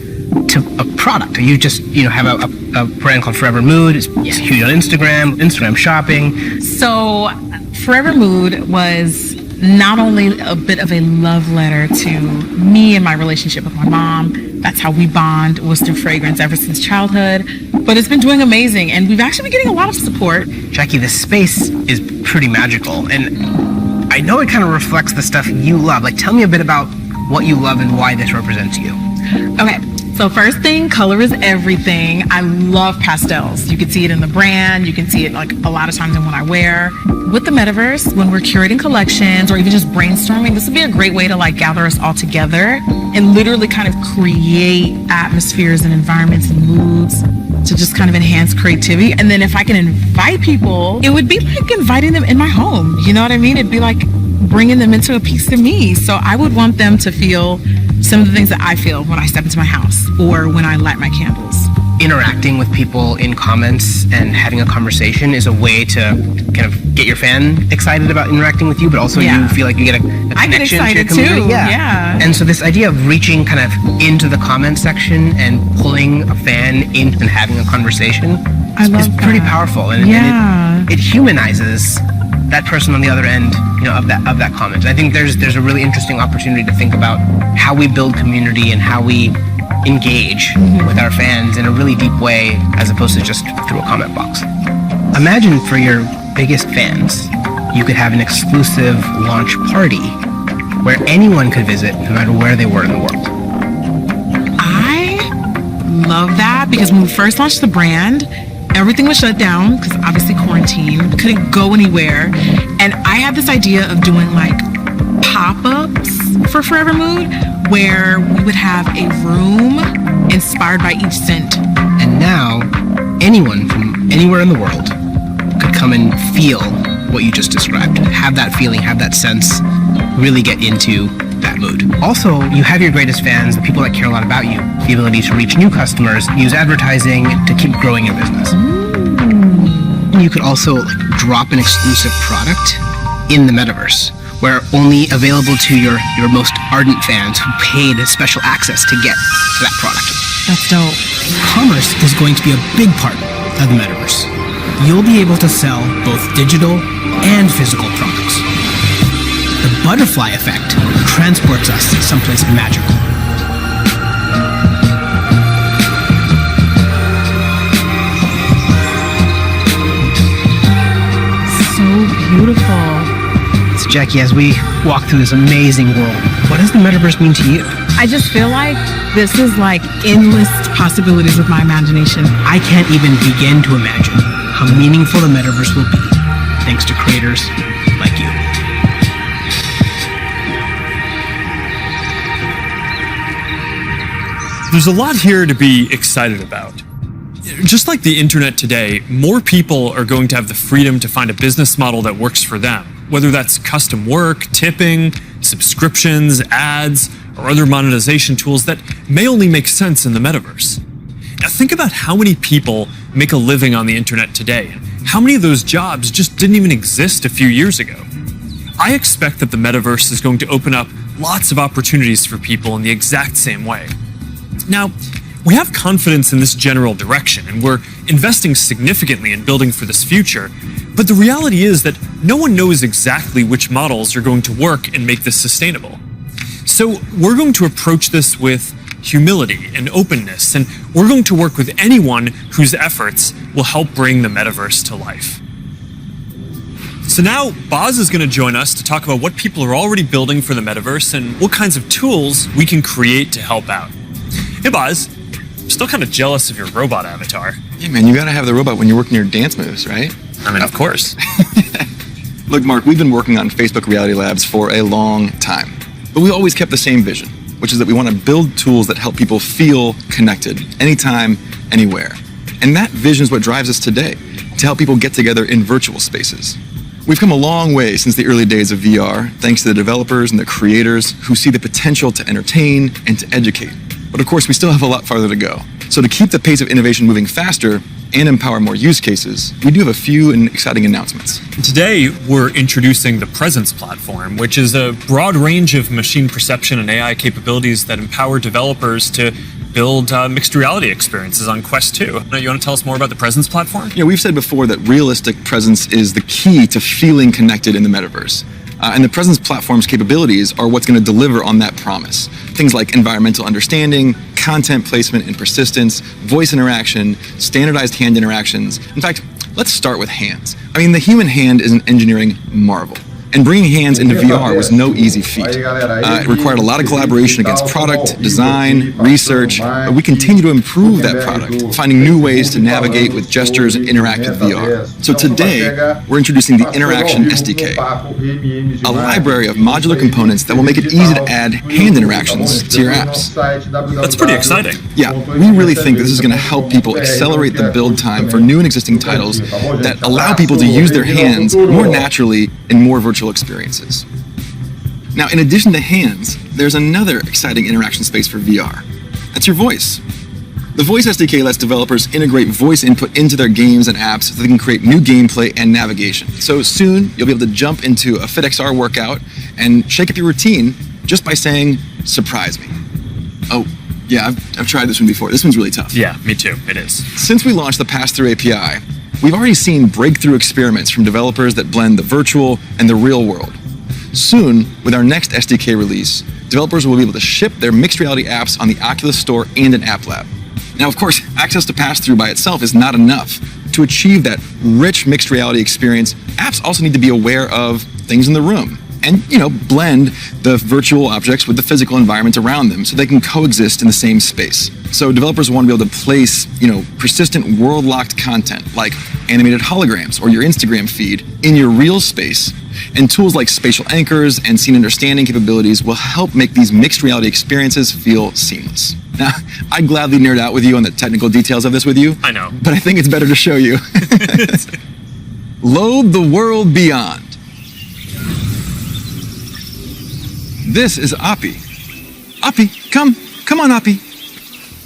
to a product? You just, have a brand called Forever Mood. It's huge on Instagram shopping. So Forever Mood was not only a bit of a love letter to me and my relationship with my mom. That's how we bond, was through fragrance ever since childhood. But it's been doing amazing, and we've actually been getting a lot of support. Jackie, this space is pretty magical, and I know it kind of reflects the stuff you love. Like, tell me a bit about what you love and why this represents you. Okay. So first thing, color is everything. I love pastels. You can see it in the brand. You can see it like a lot of times in what I wear. With the metaverse, when we're curating collections or even just brainstorming, this would be a great way to like gather us all together and literally kind of create atmospheres and environments and moods to just kind of enhance creativity. And then if I can invite people, it would be like inviting them in my home. You know what I mean? It'd be like bringing them into a piece of me. So I would want them to feel some of the things that I feel when I step into my house or when I light my candles. Interacting with people in comments and having a conversation is a way to kind of get your fan excited about interacting with you, but also you feel like you get a connection to your community. Too. Yeah. And so this idea of reaching kind of into the comment section and pulling a fan in and having a conversation is pretty powerful. And it humanizes that person on the other end, of that comment. I think there's a really interesting opportunity to think about how we build community and how we engage with our fans in a really deep way, as opposed to just through a comment box. Imagine for your biggest fans, you could have an exclusive launch party where anyone could visit, no matter where they were in the world. I love that, because when we first launched the brand, everything was shut down because obviously quarantine, couldn't go anywhere. And I had this idea of doing like pop-ups for Forever Mood where we would have a room inspired by each scent. And now, anyone from anywhere in the world could come and feel what you just described. Have that feeling, have that sense, really get into that mood. Also, you have your greatest fans, the people that care a lot about you, the ability to reach new customers, use advertising to keep growing your business. You could also drop an exclusive product in the metaverse, where only available to your most ardent fans who paid special access to get to that product. That's dope. Commerce is going to be a big part of the metaverse. You'll be able to sell both digital and physical products. The butterfly effect transports us someplace magical. So beautiful. So Jackie, as we walk through this amazing world, what does the metaverse mean to you? I just feel like this is like endless possibilities with my imagination. I can't even begin to imagine how meaningful the metaverse will be thanks to creators like you. There's a lot here to be excited about. Just like the internet today, more people are going to have the freedom to find a business model that works for them, whether that's custom work, tipping, subscriptions, ads, or other monetization tools that may only make sense in the metaverse. Now think about how many people make a living on the internet today, and how many of those jobs just didn't even exist a few years ago. I expect that the metaverse is going to open up lots of opportunities for people in the exact same way. Now, we have confidence in this general direction, and we're investing significantly in building for this future, but the reality is that no one knows exactly which models are going to work and make this sustainable. So we're going to approach this with humility and openness, and we're going to work with anyone whose efforts will help bring the metaverse to life. So now Boz is going to join us to talk about what people are already building for the metaverse and what kinds of tools we can create to help out. Hey Boz, I'm still kind of jealous of your robot avatar. Yeah, man, you gotta have the robot when you're working your dance moves, right? I mean, of course. Look, Mark, we've been working on Facebook Reality Labs for a long time, but we always kept the same vision, which is that we want to build tools that help people feel connected anytime, anywhere. And that vision is what drives us today, to help people get together in virtual spaces. We've come a long way since the early days of VR, thanks to the developers and the creators who see the potential to entertain and to educate. But of course, we still have a lot farther to go. So to keep the pace of innovation moving faster and empower more use cases, we do have a few exciting announcements. Today, we're introducing the Presence platform, which is a broad range of machine perception and AI capabilities that empower developers to build mixed reality experiences on Quest 2. Now, you want to tell us more about the Presence platform? Yeah, we've said before that realistic presence is the key to feeling connected in the metaverse. And the Presence platform's capabilities are what's going to deliver on that promise. Things like environmental understanding, content placement and persistence, voice interaction, standardized hand interactions. In fact, let's start with hands. I mean, the human hand is an engineering marvel. And bringing hands into VR was no easy feat. It required a lot of collaboration against product, design, research, but we continue to improve that product, finding new ways to navigate with gestures and interact with VR. So today, we're introducing the Interaction SDK, a library of modular components that will make it easy to add hand interactions to your apps. That's pretty exciting. Yeah, we really think this is going to help people accelerate the build time for new and existing titles that allow people to use their hands more naturally in more virtual experiences. Now, in addition to hands, there's another exciting interaction space for VR. That's your voice. The Voice SDK lets developers integrate voice input into their games and apps so they can create new gameplay and navigation. So soon, you'll be able to jump into a FitXR workout and shake up your routine just by saying, "Surprise me." Oh, yeah, I've tried this one before. This one's really tough. Yeah, me too. It is. Since we launched the Pass-Through API, we've already seen breakthrough experiments from developers that blend the virtual and the real world. Soon, with our next SDK release, developers will be able to ship their mixed reality apps on the Oculus Store and an App Lab. Now, of course, access to Pass-Through by itself is not enough. To achieve that rich mixed reality experience, apps also need to be aware of things in the room, and, blend the virtual objects with the physical environment around them so they can coexist in the same space. So developers want to be able to place, persistent world-locked content like animated holograms or your Instagram feed in your real space. And tools like spatial anchors and scene understanding capabilities will help make these mixed reality experiences feel seamless. Now, I'd gladly nerd out with you on the technical details of this with you. I know. But I think it's better to show you. Load the world beyond. This is Api. Api, come on, Api.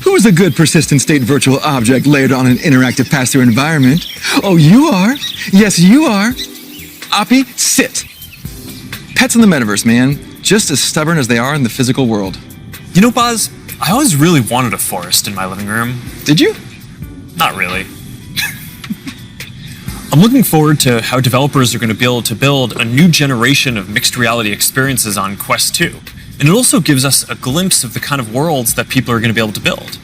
Who is a good persistent state virtual object layered on an interactive pass-through environment? Oh, you are. Yes, you are. Api, sit. Pets in the metaverse, man. Just as stubborn as they are in the physical world. Boz, I always really wanted a forest in my living room. Did you? Not really. I'm looking forward to how developers are going to be able to build a new generation of mixed reality experiences on Quest 2. And it also gives us a glimpse of the kind of worlds that people are going to be able to build.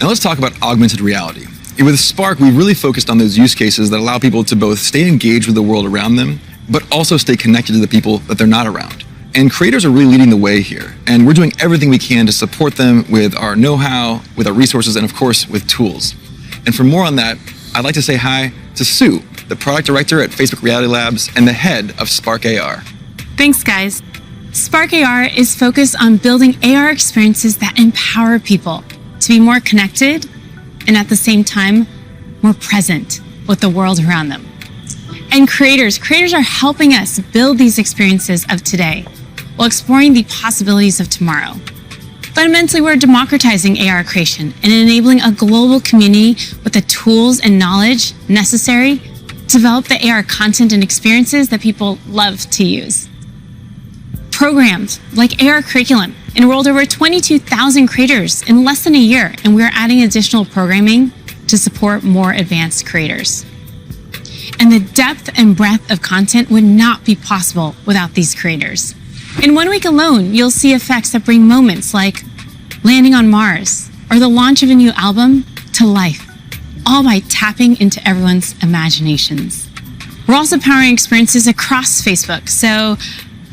Now let's talk about augmented reality. With Spark, we really focused on those use cases that allow people to both stay engaged with the world around them, but also stay connected to the people that they're not around. And creators are really leading the way here. And we're doing everything we can to support them with our know-how, with our resources, and of course, with tools. And for more on that, I'd like to say hi to Sue, the product director at Facebook Reality Labs and the head of Spark AR. Thanks, guys. Spark AR is focused on building AR experiences that empower people to be more connected and at the same time, more present with the world around them. And creators are helping us build these experiences of today while exploring the possibilities of tomorrow. Fundamentally, we're democratizing AR creation and enabling a global community with the tools and knowledge necessary to develop the AR content and experiences that people love to use. Programs like AR Curriculum enrolled over 22,000 creators in less than a year, and we're adding additional programming to support more advanced creators. And the depth and breadth of content would not be possible without these creators. In 1 week alone, you'll see effects that bring moments like landing on Mars or the launch of a new album to life, all by tapping into everyone's imaginations. We're also powering experiences across Facebook, so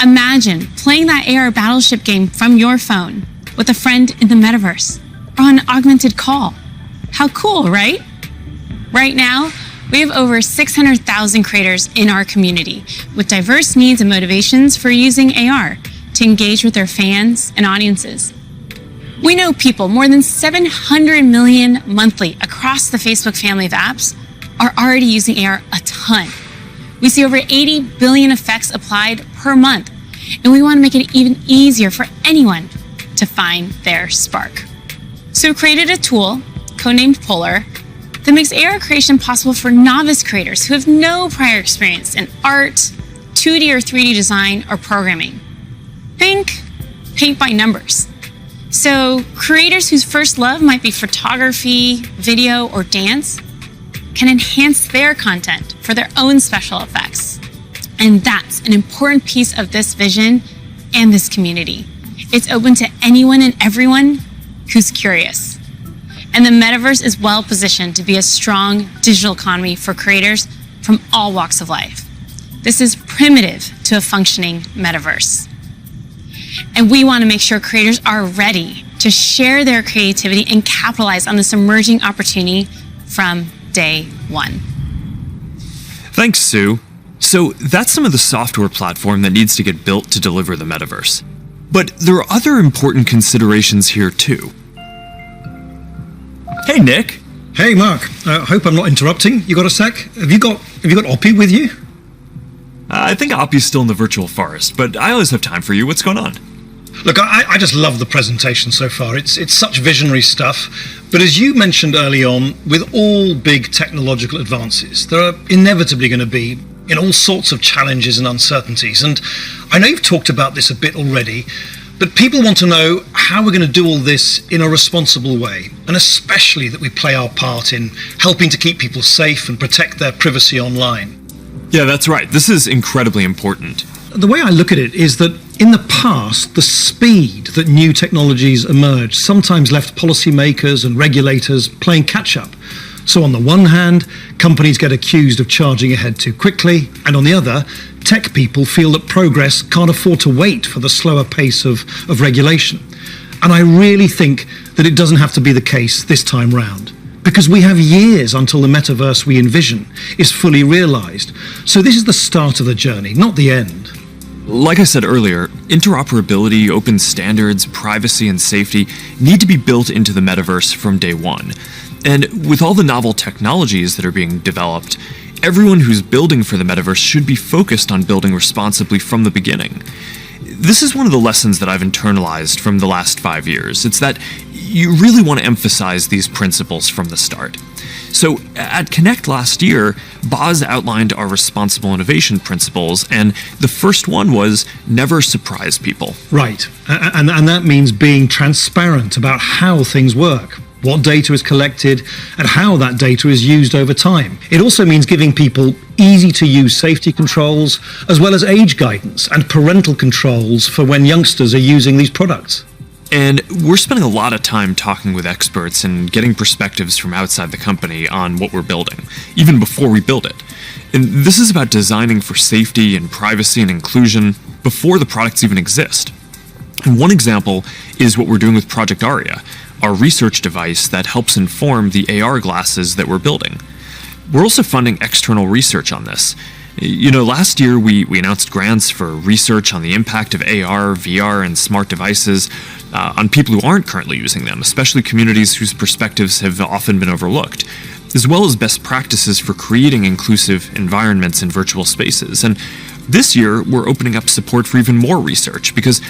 imagine playing that AR battleship game from your phone with a friend in the metaverse or on an augmented call. How cool, right? Right now, we have over 600,000 creators in our community with diverse needs and motivations for using AR to engage with their fans and audiences. We know people, more than 700 million monthly across the Facebook family of apps, are already using AR a ton. We see over 80 billion effects applied per month, and we want to make it even easier for anyone to find their spark. So we created a tool, codenamed Polar, that makes AR creation possible for novice creators who have no prior experience in art, 2D or 3D design, or programming. Think paint by numbers. So creators whose first love might be photography, video, or dance can enhance their content for their own special effects. And that's an important piece of this vision and this community. It's open to anyone and everyone who's curious. And the metaverse is well positioned to be a strong digital economy for creators from all walks of life. This is primitive to a functioning metaverse. And we want to make sure creators are ready to share their creativity and capitalize on this emerging opportunity from day one. Thanks, Sue. So that's some of the software platform that needs to get built to deliver the metaverse. But there are other important considerations here too. Hey, Nick. Hey, Mark. Hope I'm not interrupting. You got a sec? Have you got Oppie with you? I think Oppie's still in the virtual forest, but I always have time for you. What's going on? Look, I just love the presentation so far. It's such visionary stuff. But as you mentioned early on, with all big technological advances, there are inevitably going to be all sorts of challenges and uncertainties. And I know you've talked about this a bit already, but people want to know how we're going to do all this in a responsible way, and especially that we play our part in helping to keep people safe and protect their privacy online. Yeah, that's right. This is incredibly important. The way I look at it is that in the past, the speed that new technologies emerged sometimes left policymakers and regulators playing catch-up. So on the one hand, companies get accused of charging ahead too quickly, and on the other, tech people feel that progress can't afford to wait for the slower pace of regulation. And I really think that it doesn't have to be the case this time round, because we have years until the metaverse we envision is fully realized. So this is the start of the journey, not the end. Like I said earlier, interoperability, open standards, privacy, and safety need to be built into the metaverse from day one. And with all the novel technologies that are being developed, everyone who's building for the metaverse should be focused on building responsibly from the beginning. This is one of the lessons that I've internalized from the last 5 years. It's that you really want to emphasize these principles from the start. So at Connect last year, Boz outlined our responsible innovation principles, and the first one was never surprise people. Right, and that means being transparent about how things work, what data is collected, and how that data is used over time. It also means giving people easy-to-use safety controls, as well as age guidance and parental controls for when youngsters are using these products. And we're spending a lot of time talking with experts and getting perspectives from outside the company on what we're building, even before we build it. And this is about designing for safety and privacy and inclusion before the products even exist. And one example is what we're doing with Project Aria, our research device that helps inform the AR glasses that we're building. We're also funding external research on this. You know, last year we announced grants for research on the impact of AR, VR, and smart devices on people who aren't currently using them, especially communities whose perspectives have often been overlooked, as well as best practices for creating inclusive environments in virtual spaces. And this year, we're opening up support for even more research because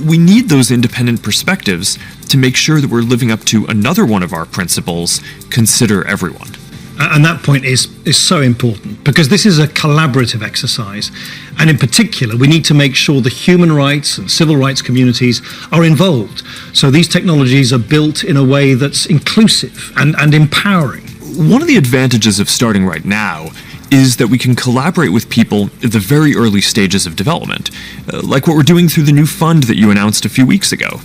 we need those independent perspectives to make sure that we're living up to another one of our principles, consider everyone. And that point is so important because this is a collaborative exercise. And in particular, we need to make sure the human rights and civil rights communities are involved. So these technologies are built in a way that's inclusive and empowering. One of the advantages of starting right now is that we can collaborate with people at the very early stages of development, like what we're doing through the new fund that you announced a few weeks ago.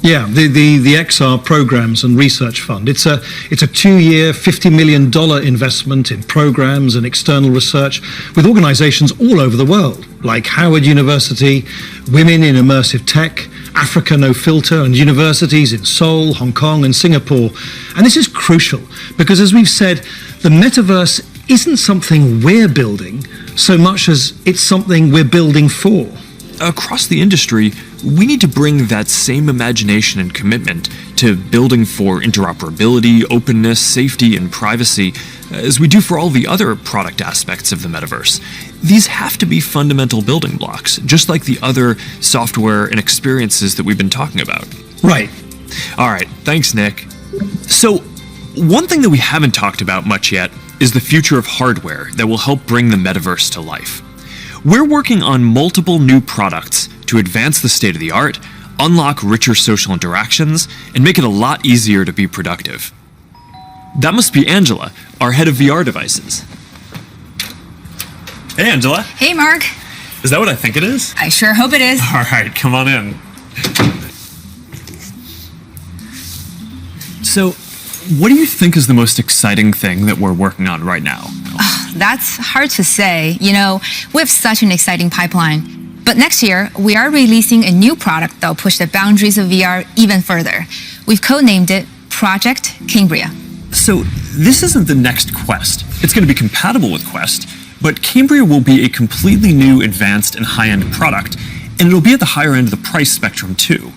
Yeah, the XR Programs and Research Fund. It's a 2-year, $50 million investment in programs and external research with organizations all over the world, like Howard University, Women in Immersive Tech, Africa No Filter, and universities in Seoul, Hong Kong, and Singapore. And this is crucial because, as we've said, the metaverse isn't something we're building so much as it's something we're building for. Across the industry, we need to bring that same imagination and commitment to building for interoperability, openness, safety, and privacy as we do for all the other product aspects of the metaverse. These have to be fundamental building blocks, just like the other software and experiences that we've been talking about. Right. All right, thanks, Nick. So, one thing that we haven't talked about much yet is the future of hardware that will help bring the metaverse to life. We're working on multiple new products to advance the state of the art, unlock richer social interactions, and make it a lot easier to be productive. That must be Angela, our head of VR devices. Hey, Angela. Hey, Mark. Is that what I think it is? I sure hope it is. All right, come on in. So, what do you think is the most exciting thing that we're working on right now? That's hard to say. You know, we have such an exciting pipeline. But next year, we are releasing a new product that will push the boundaries of VR even further. We've codenamed it Project Cambria. So this isn't the next Quest. It's going to be compatible with Quest, but Cambria will be a completely new, advanced, and high-end product, and it'll be at the higher end of the price spectrum too.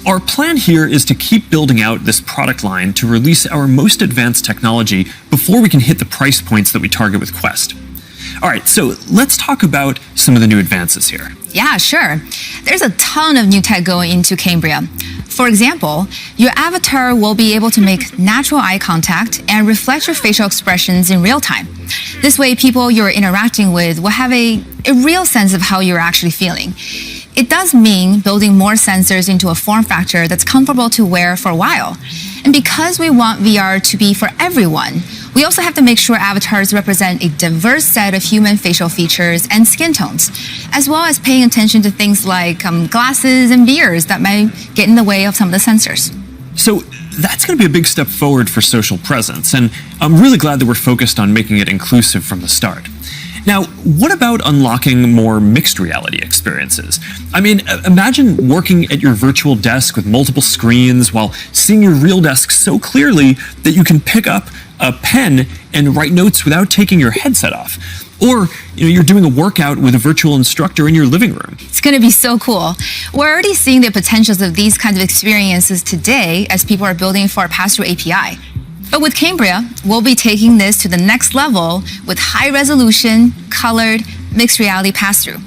Our plan here is to keep building out this product line to release our most advanced technology before we can hit the price points that we target with Quest. All right, so let's talk about some of the new advances here. Yeah, sure. There's a ton of new tech going into Cambria. For example, your avatar will be able to make natural eye contact and reflect your facial expressions in real time. This way, people you're interacting with will have a real sense of how you're actually feeling. It does mean building more sensors into a form factor that's comfortable to wear for a while. And because we want VR to be for everyone, we also have to make sure avatars represent a diverse set of human facial features and skin tones, as well as paying attention to things like glasses and beards that might get in the way of some of the sensors. So that's going to be a big step forward for social presence, and I'm really glad that we're focused on making it inclusive from the start. Now, what about unlocking more mixed reality experiences? I mean, imagine working at your virtual desk with multiple screens while seeing your real desk so clearly that you can pick up a pen and write notes without taking your headset off. Or, you're doing a workout with a virtual instructor in your living room. It's going to be so cool. We're already seeing the potentials of these kinds of experiences today as people are building for our pass-through API. But with Cambria, we'll be taking this to the next level with high-resolution, colored, mixed reality pass-through.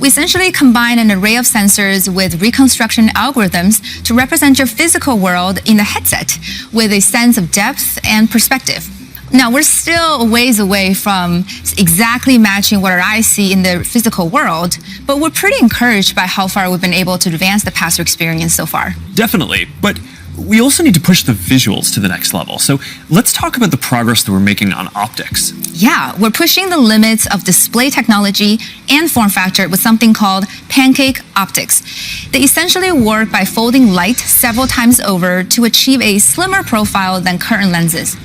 We essentially combine an array of sensors with reconstruction algorithms to represent your physical world in the headset with a sense of depth and perspective. Now, we're still a ways away from exactly matching what our eyes see in the physical world, but we're pretty encouraged by how far we've been able to advance the pass-through experience so far. Definitely, but we also need to push the visuals to the next level. So let's talk about the progress that we're making on optics. Yeah, we're pushing the limits of display technology and form factor with something called pancake optics. They essentially work by folding light several times over to achieve a slimmer profile than current lenses.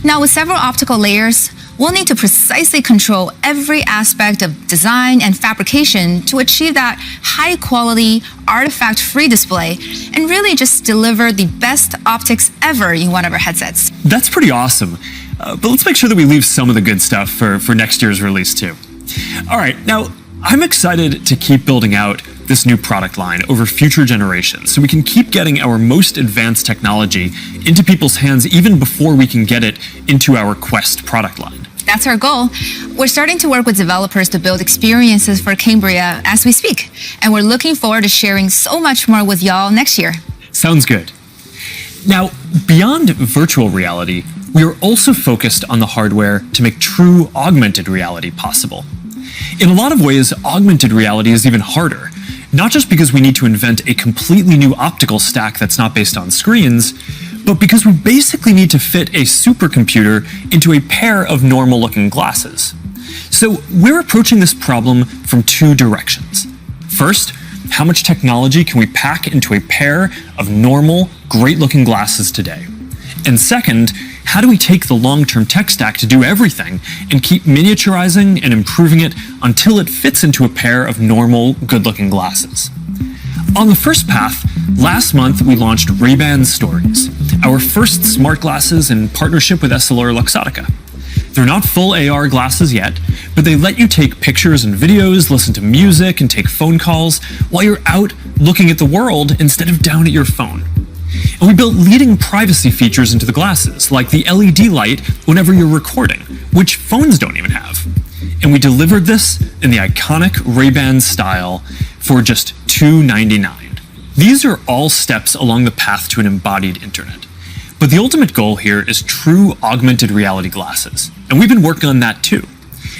Now, with several optical layers, we'll need to precisely control every aspect of design and fabrication to achieve that high-quality, artifact-free display and really just deliver the best optics ever in one of our headsets. That's pretty awesome. But let's make sure that we leave some of the good stuff for next year's release too. All right, now I'm excited to keep building out this new product line over future generations so we can keep getting our most advanced technology into people's hands even before we can get it into our Quest product line. That's our goal. We're starting to work with developers to build experiences for Cambria as we speak, and we're looking forward to sharing so much more with y'all next year. Sounds good. Now, beyond virtual reality, we are also focused on the hardware to make true augmented reality possible. In a lot of ways, augmented reality is even harder, not just because we need to invent a completely new optical stack that's not based on screens, but because we basically need to fit a supercomputer into a pair of normal-looking glasses. So we're approaching this problem from two directions. First, how much technology can we pack into a pair of normal, great-looking glasses today? And second, how do we take the long-term tech stack to do everything and keep miniaturizing and improving it until it fits into a pair of normal, good-looking glasses? On the first path, last month we launched Ray-Ban Stories, our first smart glasses in partnership with EssilorLuxottica. They're not full AR glasses yet, but they let you take pictures and videos, listen to music, and take phone calls while you're out looking at the world instead of down at your phone. And we built leading privacy features into the glasses, like the LED light whenever you're recording, which phones don't even have. And we delivered this in the iconic Ray-Ban style for just $299. These are all steps along the path to an embodied internet. But the ultimate goal here is true augmented reality glasses, and we've been working on that too.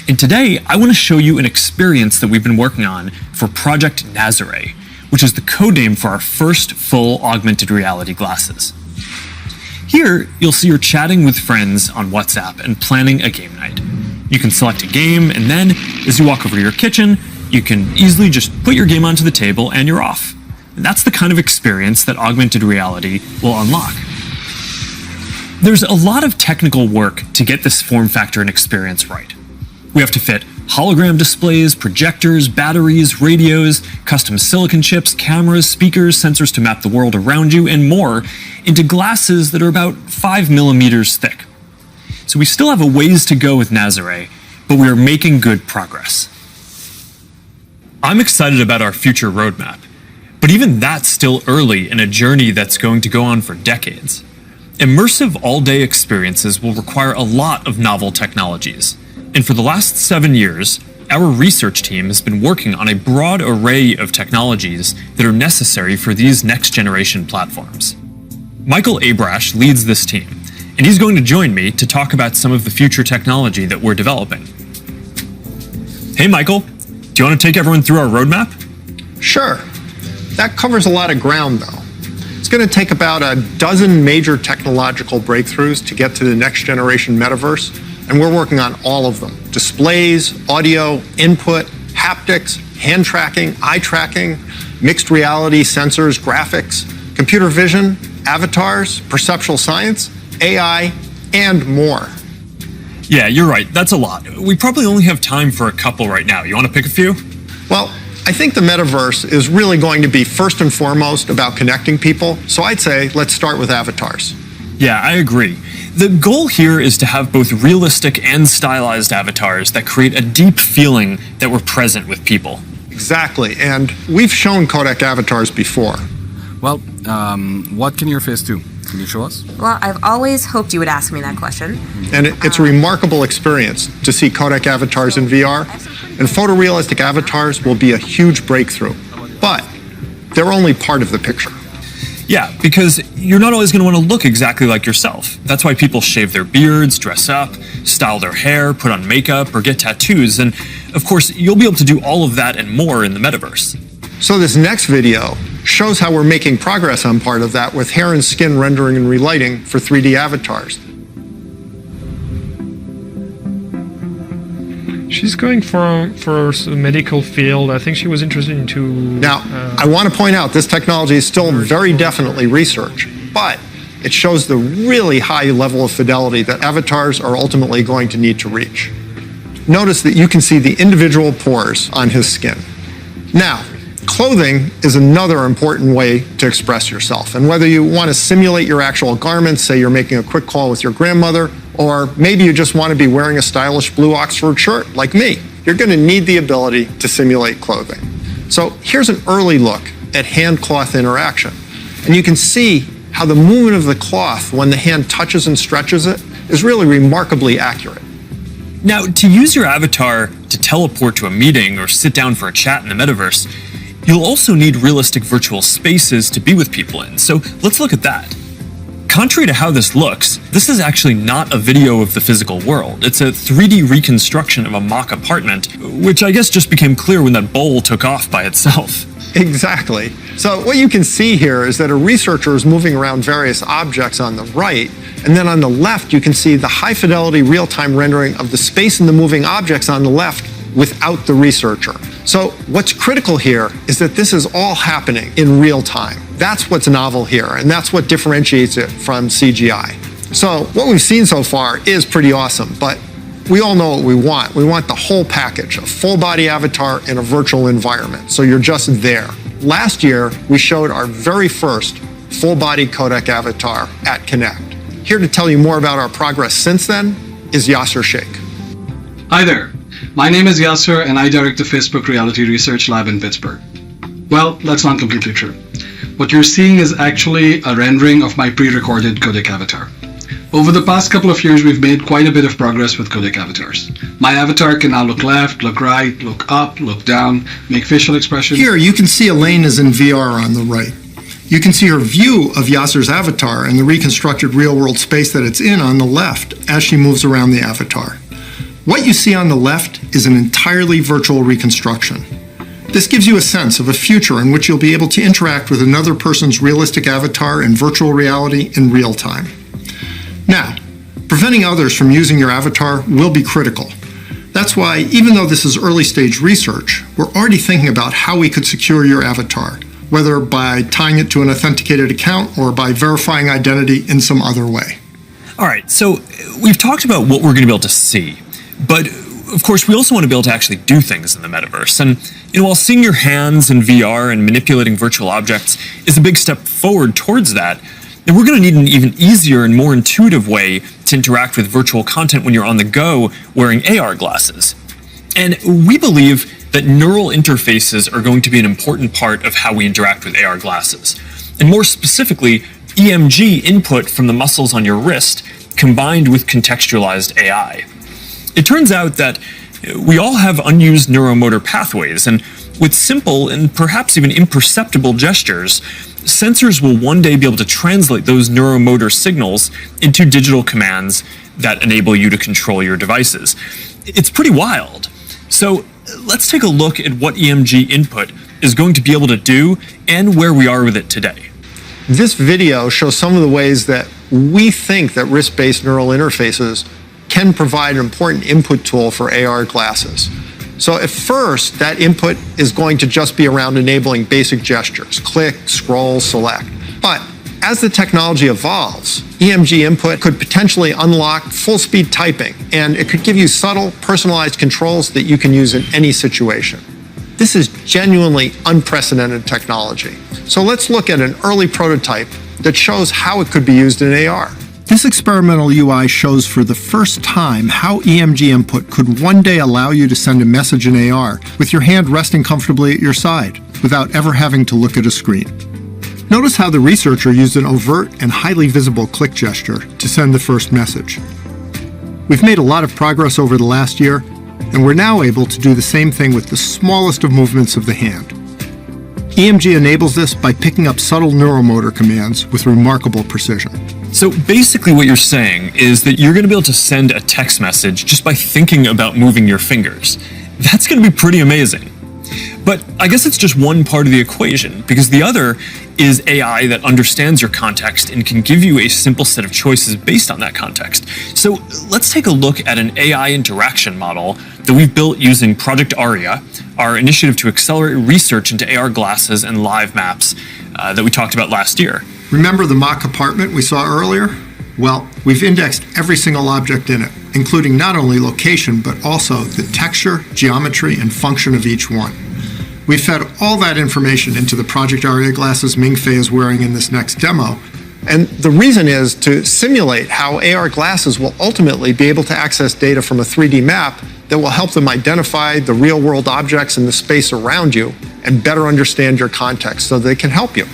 And today, I want to show you an experience that we've been working on for Project Nazare, which is the code name for our first full augmented reality glasses. Here, you'll see you're chatting with friends on WhatsApp and planning a game night. You can select a game, and then, as you walk over to your kitchen, you can easily just put your game onto the table and you're off. And that's the kind of experience that augmented reality will unlock. There's a lot of technical work to get this form factor and experience right. We have to fit hologram displays, projectors, batteries, radios, custom silicon chips, cameras, speakers, sensors to map the world around you, and more into glasses that are about 5 millimeters thick. So we still have a ways to go with Nazare, but we are making good progress. I'm excited about our future roadmap, but even that's still early in a journey that's going to go on for decades. Immersive all-day experiences will require a lot of novel technologies, and for the last 7 years, our research team has been working on a broad array of technologies that are necessary for these next-generation platforms. Michael Abrash leads this team, and he's going to join me to talk about some of the future technology that we're developing. Hey Michael, do you want to take everyone through our roadmap? Sure. That covers a lot of ground though. It's going to take about a dozen major technological breakthroughs to get to the next generation metaverse, and we're working on all of them. Displays, audio, input, haptics, hand tracking, eye tracking, mixed reality sensors, graphics, computer vision, avatars, perceptual science, AI, and more. Yeah, you're right. That's a lot. We probably only have time for a couple right now. You want to pick a few? Well, I think the metaverse is really going to be first and foremost about connecting people. So I'd say let's start with avatars. Yeah, I agree. The goal here is to have both realistic and stylized avatars that create a deep feeling that we're present with people. Exactly, and we've shown codec avatars before. Well, what can your face do? Can you show us? Well, I've always hoped you would ask me that question. And it's a remarkable experience to see codec avatars in VR, and photorealistic avatars will be a huge breakthrough. But they're only part of the picture. Yeah, because you're not always going to want to look exactly like yourself. That's why people shave their beards, dress up, style their hair, put on makeup, or get tattoos. And of course, you'll be able to do all of that and more in the metaverse. So this next video shows how we're making progress on part of that with hair and skin rendering and relighting for 3D avatars. She's going for a medical field. I think she was interested into... Now, I want to point out this technology is still very definitely research, but it shows the really high level of fidelity that avatars are ultimately going to need to reach. Notice that you can see the individual pores on his skin. Now, clothing is another important way to express yourself. And whether you want to simulate your actual garments, say you're making a quick call with your grandmother, or maybe you just want to be wearing a stylish blue Oxford shirt like me, you're going to need the ability to simulate clothing. So here's an early look at hand-cloth interaction. And you can see how the movement of the cloth when the hand touches and stretches it is really remarkably accurate. Now, to use your avatar to teleport to a meeting or sit down for a chat in the metaverse, you'll also need realistic virtual spaces to be with people in, so let's look at that. Contrary to how this looks, this is actually not a video of the physical world. It's a 3D reconstruction of a mock apartment, which I guess just became clear when that bowl took off by itself. Exactly. So what you can see here is that a researcher is moving around various objects on the right, and then on the left you can see the high fidelity real-time rendering of the space in the moving objects on the left without the researcher. So what's critical here is that this is all happening in real time. That's what's novel here, and that's what differentiates it from CGI. So what we've seen so far is pretty awesome, but we all know what we want. We want the whole package, a full body avatar in a virtual environment, so you're just there. Last year, we showed our very first full body codec avatar at Connect. Here to tell you more about our progress since then is Yasser Sheikh. Hi there. My name is Yasser and I direct the Facebook Reality Research Lab in Pittsburgh. Well, that's not completely true. What you're seeing is actually a rendering of my pre-recorded codec avatar. Over the past couple of years, we've made quite a bit of progress with codec avatars. My avatar can now look left, look right, look up, look down, make facial expressions. Here, you can see Elaine is in VR on the right. You can see her view of Yasser's avatar and the reconstructed real-world space that it's in on the left as she moves around the avatar. What you see on the left is an entirely virtual reconstruction. This gives you a sense of a future in which you'll be able to interact with another person's realistic avatar in virtual reality in real time. Now, preventing others from using your avatar will be critical. That's why, even though this is early stage research, we're already thinking about how we could secure your avatar, whether by tying it to an authenticated account or by verifying identity in some other way. All right, so we've talked about what we're going to be able to see, but of course we also want to be able to actually do things in the metaverse. And while seeing your hands in VR and manipulating virtual objects is a big step forward towards that, then we're going to need an even easier and more intuitive way to interact with virtual content when you're on the go wearing AR glasses. And we believe that neural interfaces are going to be an important part of how we interact with AR glasses. And more specifically, EMG input from the muscles on your wrist combined with contextualized AI. It turns out that we all have unused neuromotor pathways, and with simple and perhaps even imperceptible gestures, sensors will one day be able to translate those neuromotor signals into digital commands that enable you to control your devices. It's pretty wild. So let's take a look at what EMG input is going to be able to do and where we are with it today. This video shows some of the ways that we think that wrist-based neural interfaces can provide an important input tool for AR glasses. So at first, that input is going to just be around enabling basic gestures, click, scroll, select. But As the technology evolves, EMG input could potentially unlock full-speed typing, and it could give you subtle, personalized controls that you can use in any situation. This is genuinely unprecedented technology. So let's look at an early prototype that shows how it could be used in AR. This experimental UI shows for the first time how EMG input could one day allow you to send a message in AR with your hand resting comfortably at your side without ever having to look at a screen. Notice how the researcher used an overt and highly visible click gesture to send the first message. We've made a lot of progress over the last year, and we're now able to do the same thing with the smallest of movements of the hand. EMG enables this by picking up subtle neuromotor commands with remarkable precision. So basically what you're saying is that you're going to be able to send a text message just by thinking about moving your fingers. That's going to be pretty amazing. But I guess it's just one part of the equation, because the other is AI that understands your context and can give you a simple set of choices based on that context. So let's take a look at an AI interaction model that we've built using Project Aria, our initiative to accelerate research into AR glasses and live maps that we talked about last year. Remember the mock apartment we saw earlier? Well, we've indexed every single object in it, including not only location, but also the texture, geometry, and function of each one. We fed all that information into the Project Aria glasses Ming-Fei is wearing in this next demo. And the reason is to simulate how AR glasses will ultimately be able to access data from a 3D map that will help them identify the real-world objects in the space around you and better understand your context so they can help you.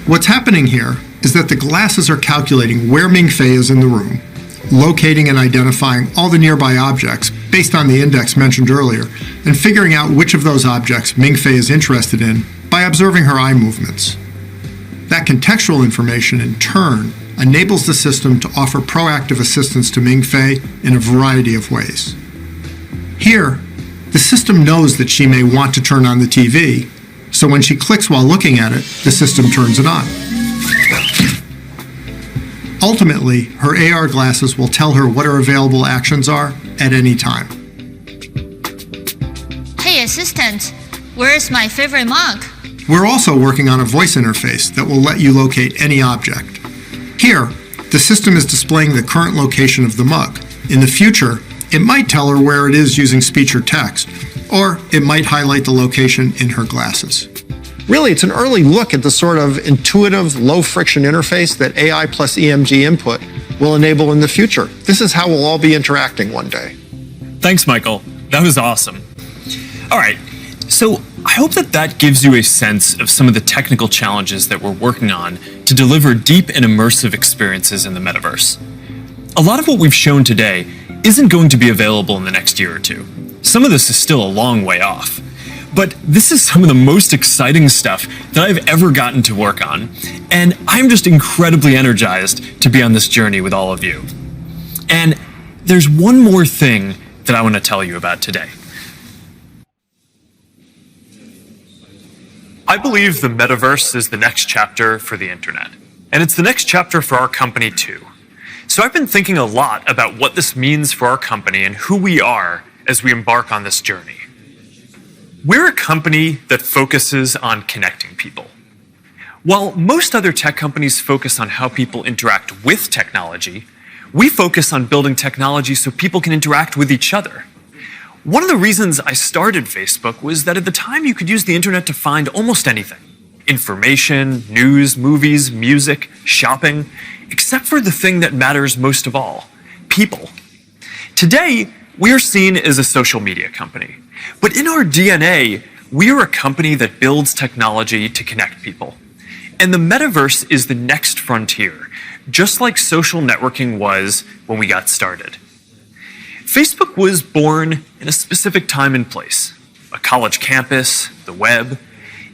What's happening here is that the glasses are calculating where Ming-Fei is in the room, locating and identifying all the nearby objects based on the index mentioned earlier, and figuring out which of those objects Ming-Fei is interested in by observing her eye movements. That contextual information, in turn, enables the system to offer proactive assistance to Ming-Fei in a variety of ways. Here, the system knows that she may want to turn on the TV, so when she clicks while looking at it, the system turns it on. Ultimately, her AR glasses will tell her what her available actions are at any time. Hey assistant, where's my favorite mug? We're also working on a voice interface that will let you locate any object. Here, the system is displaying the current location of the mug. In the future, it might tell her where it is using speech or text, or it might highlight the location in her glasses. Really, it's an early look at the sort of intuitive, low-friction interface that AI plus EMG input will enable in the future. This is how we'll all be interacting one day. Thanks, Michael. That was awesome. All right, so I hope that gives you a sense of some of the technical challenges that we're working on to deliver deep and immersive experiences in the metaverse. A lot of what we've shown today isn't going to be available in the next year or two. Some of this is still a long way off. But this is some of the most exciting stuff that I've ever gotten to work on, and I'm just incredibly energized to be on this journey with all of you. And there's one more thing that I want to tell you about today. I believe the metaverse is the next chapter for the internet, and it's the next chapter for our company too. So I've been thinking a lot about what this means for our company and who we are as we embark on this journey. We're a company that focuses on connecting people. While most other tech companies focus on how people interact with technology, we focus on building technology so people can interact with each other. One of the reasons I started Facebook was that at the time you could use the internet to find almost anything. Information, news, movies, music, shopping, except for the thing that matters most of all, people. Today, we're seen as a social media company. But in our DNA, we are a company that builds technology to connect people. And the metaverse is the next frontier, just like social networking was when we got started. Facebook was born in a specific time and place, a college campus, the web.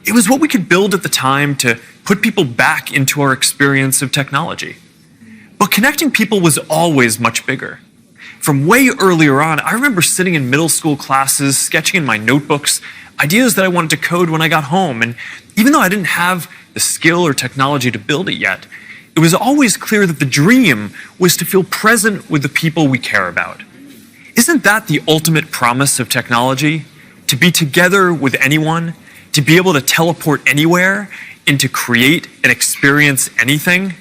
It was what we could build at the time to put people back into our experience of technology. But connecting people was always much bigger. From way earlier on, I remember sitting in middle school classes, sketching in my notebooks, ideas that I wanted to code when I got home. And even though I didn't have the skill or technology to build it yet, it was always clear that the dream was to feel present with the people we care about. Isn't that the ultimate promise of technology? To be together with anyone, to be able to teleport anywhere, into create and experience anything.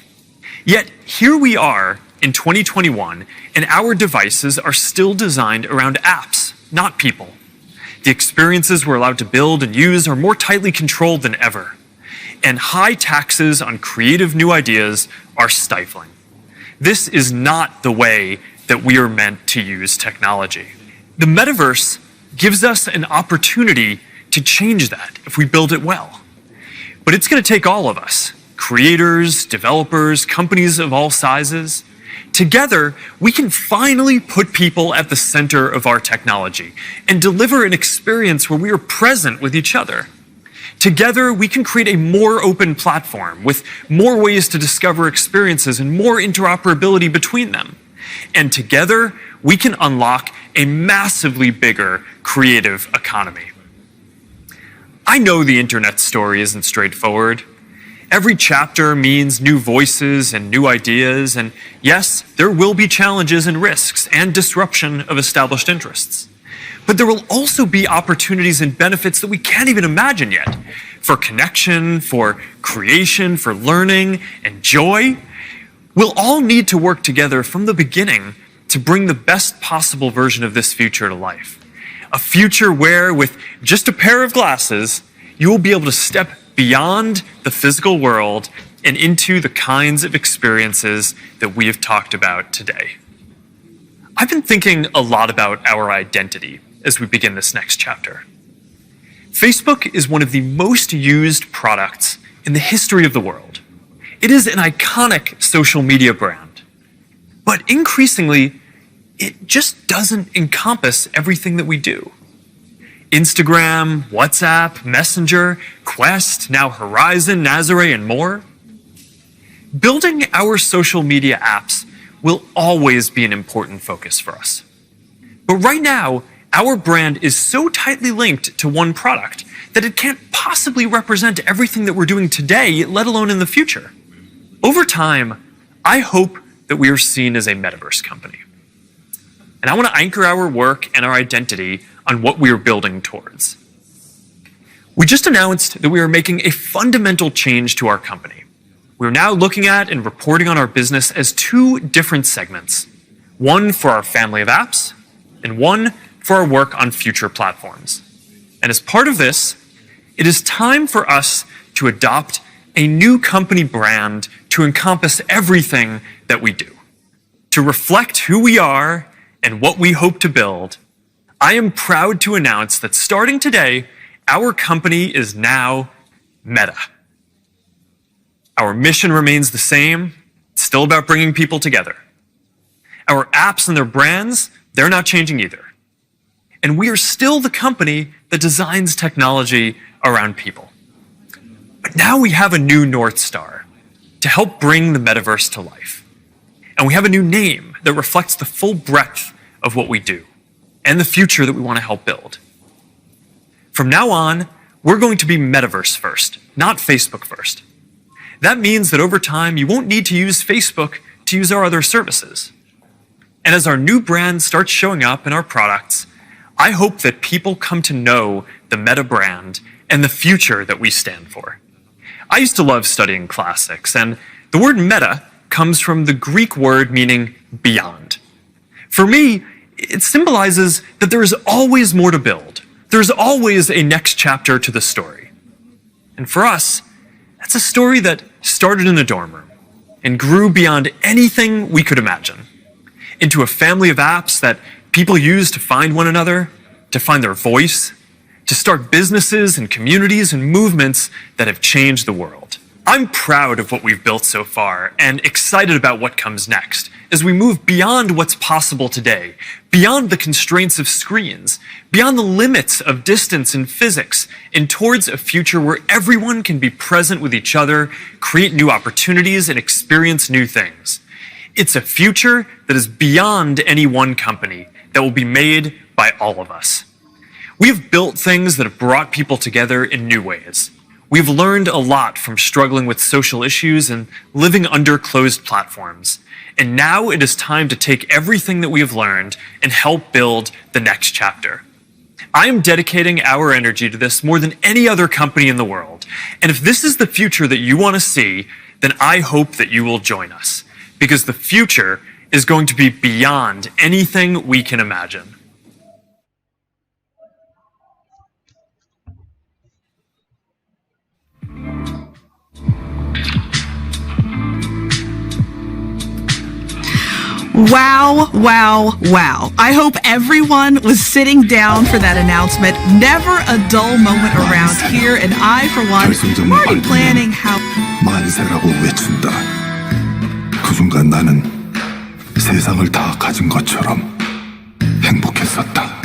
Yet here we are in 2021, and our devices are still designed around apps, not people. The experiences we're allowed to build and use are more tightly controlled than ever. And high taxes on creative new ideas are stifling. This is not the way that we are meant to use technology. The metaverse gives us an opportunity to change that if we build it well. But it's going to take all of us, creators, developers, companies of all sizes. Together, we can finally put people at the center of our technology and deliver an experience where we are present with each other. Together, we can create a more open platform with more ways to discover experiences and more interoperability between them. And together, we can unlock a massively bigger creative economy. I know the internet story isn't straightforward. Every chapter means new voices and new ideas, and yes, there will be challenges and risks and disruption of established interests. But there will also be opportunities and benefits that we can't even imagine yet, for connection, for creation, for learning, and joy. We'll all need to work together from the beginning to bring the best possible version of this future to life. A future where, with just a pair of glasses, you will be able to step beyond the physical world and into the kinds of experiences that we have talked about today. I've been thinking a lot about our identity as we begin this next chapter. Facebook is one of the most used products in the history of the world. It is an iconic social media brand, but increasingly, it just doesn't encompass everything that we do. Instagram, WhatsApp, Messenger, Quest, now Horizon, Nazare, and more. Building our social media apps will always be an important focus for us. But right now, our brand is so tightly linked to one product that it can't possibly represent everything that we're doing today, let alone in the future. Over time, I hope that we are seen as a metaverse company. And I want to anchor our work and our identity on what we are building towards. We just announced that we are making a fundamental change to our company. We're now looking at and reporting on our business as two different segments, one for our family of apps and one for our work on future platforms. And as part of this, it is time for us to adopt a new company brand to encompass everything that we do. To reflect who we are and what we hope to build, I am proud to announce that starting today, our company is now Meta. Our mission remains the same. It's still about bringing people together. Our apps and their brands, they're not changing either. And we are still the company that designs technology around people. But now we have a new North Star to help bring the metaverse to life. And we have a new name that reflects the full breadth of what we do and the future that we want to help build. From now on, we're going to be Metaverse first, not Facebook first. That means that over time, you won't need to use Facebook to use our other services. And as our new brand starts showing up in our products, I hope that people come to know the Meta brand and the future that we stand for. I used to love studying classics, and the word meta comes from the Greek word meaning beyond. For me, it symbolizes that there is always more to build. There's always a next chapter to the story. And for us, that's a story that started in the dorm room and grew beyond anything we could imagine, into a family of apps that people use to find one another, to find their voice, to start businesses and communities and movements that have changed the world. I'm proud of what we've built so far and excited about what comes next as we move beyond what's possible today, beyond the constraints of screens, beyond the limits of distance and physics, and towards a future where everyone can be present with each other, create new opportunities, and experience new things. It's a future that is beyond any one company, that will be made by all of us. We have built things that have brought people together in new ways. We've learned a lot from struggling with social issues and living under closed platforms. And now it is time to take everything that we have learned and help build the next chapter. I am dedicating our energy to this more than any other company in the world. And if this is the future that you want to see, then I hope that you will join us. Because the future is going to be beyond anything we can imagine. Wow, wow, wow. I hope everyone was sitting down for that announcement. Never a dull moment around here, and I, for one, am already planning how... 만세라고 외친다. 그 순간 나는 세상을 다 가진 것처럼 행복했었다.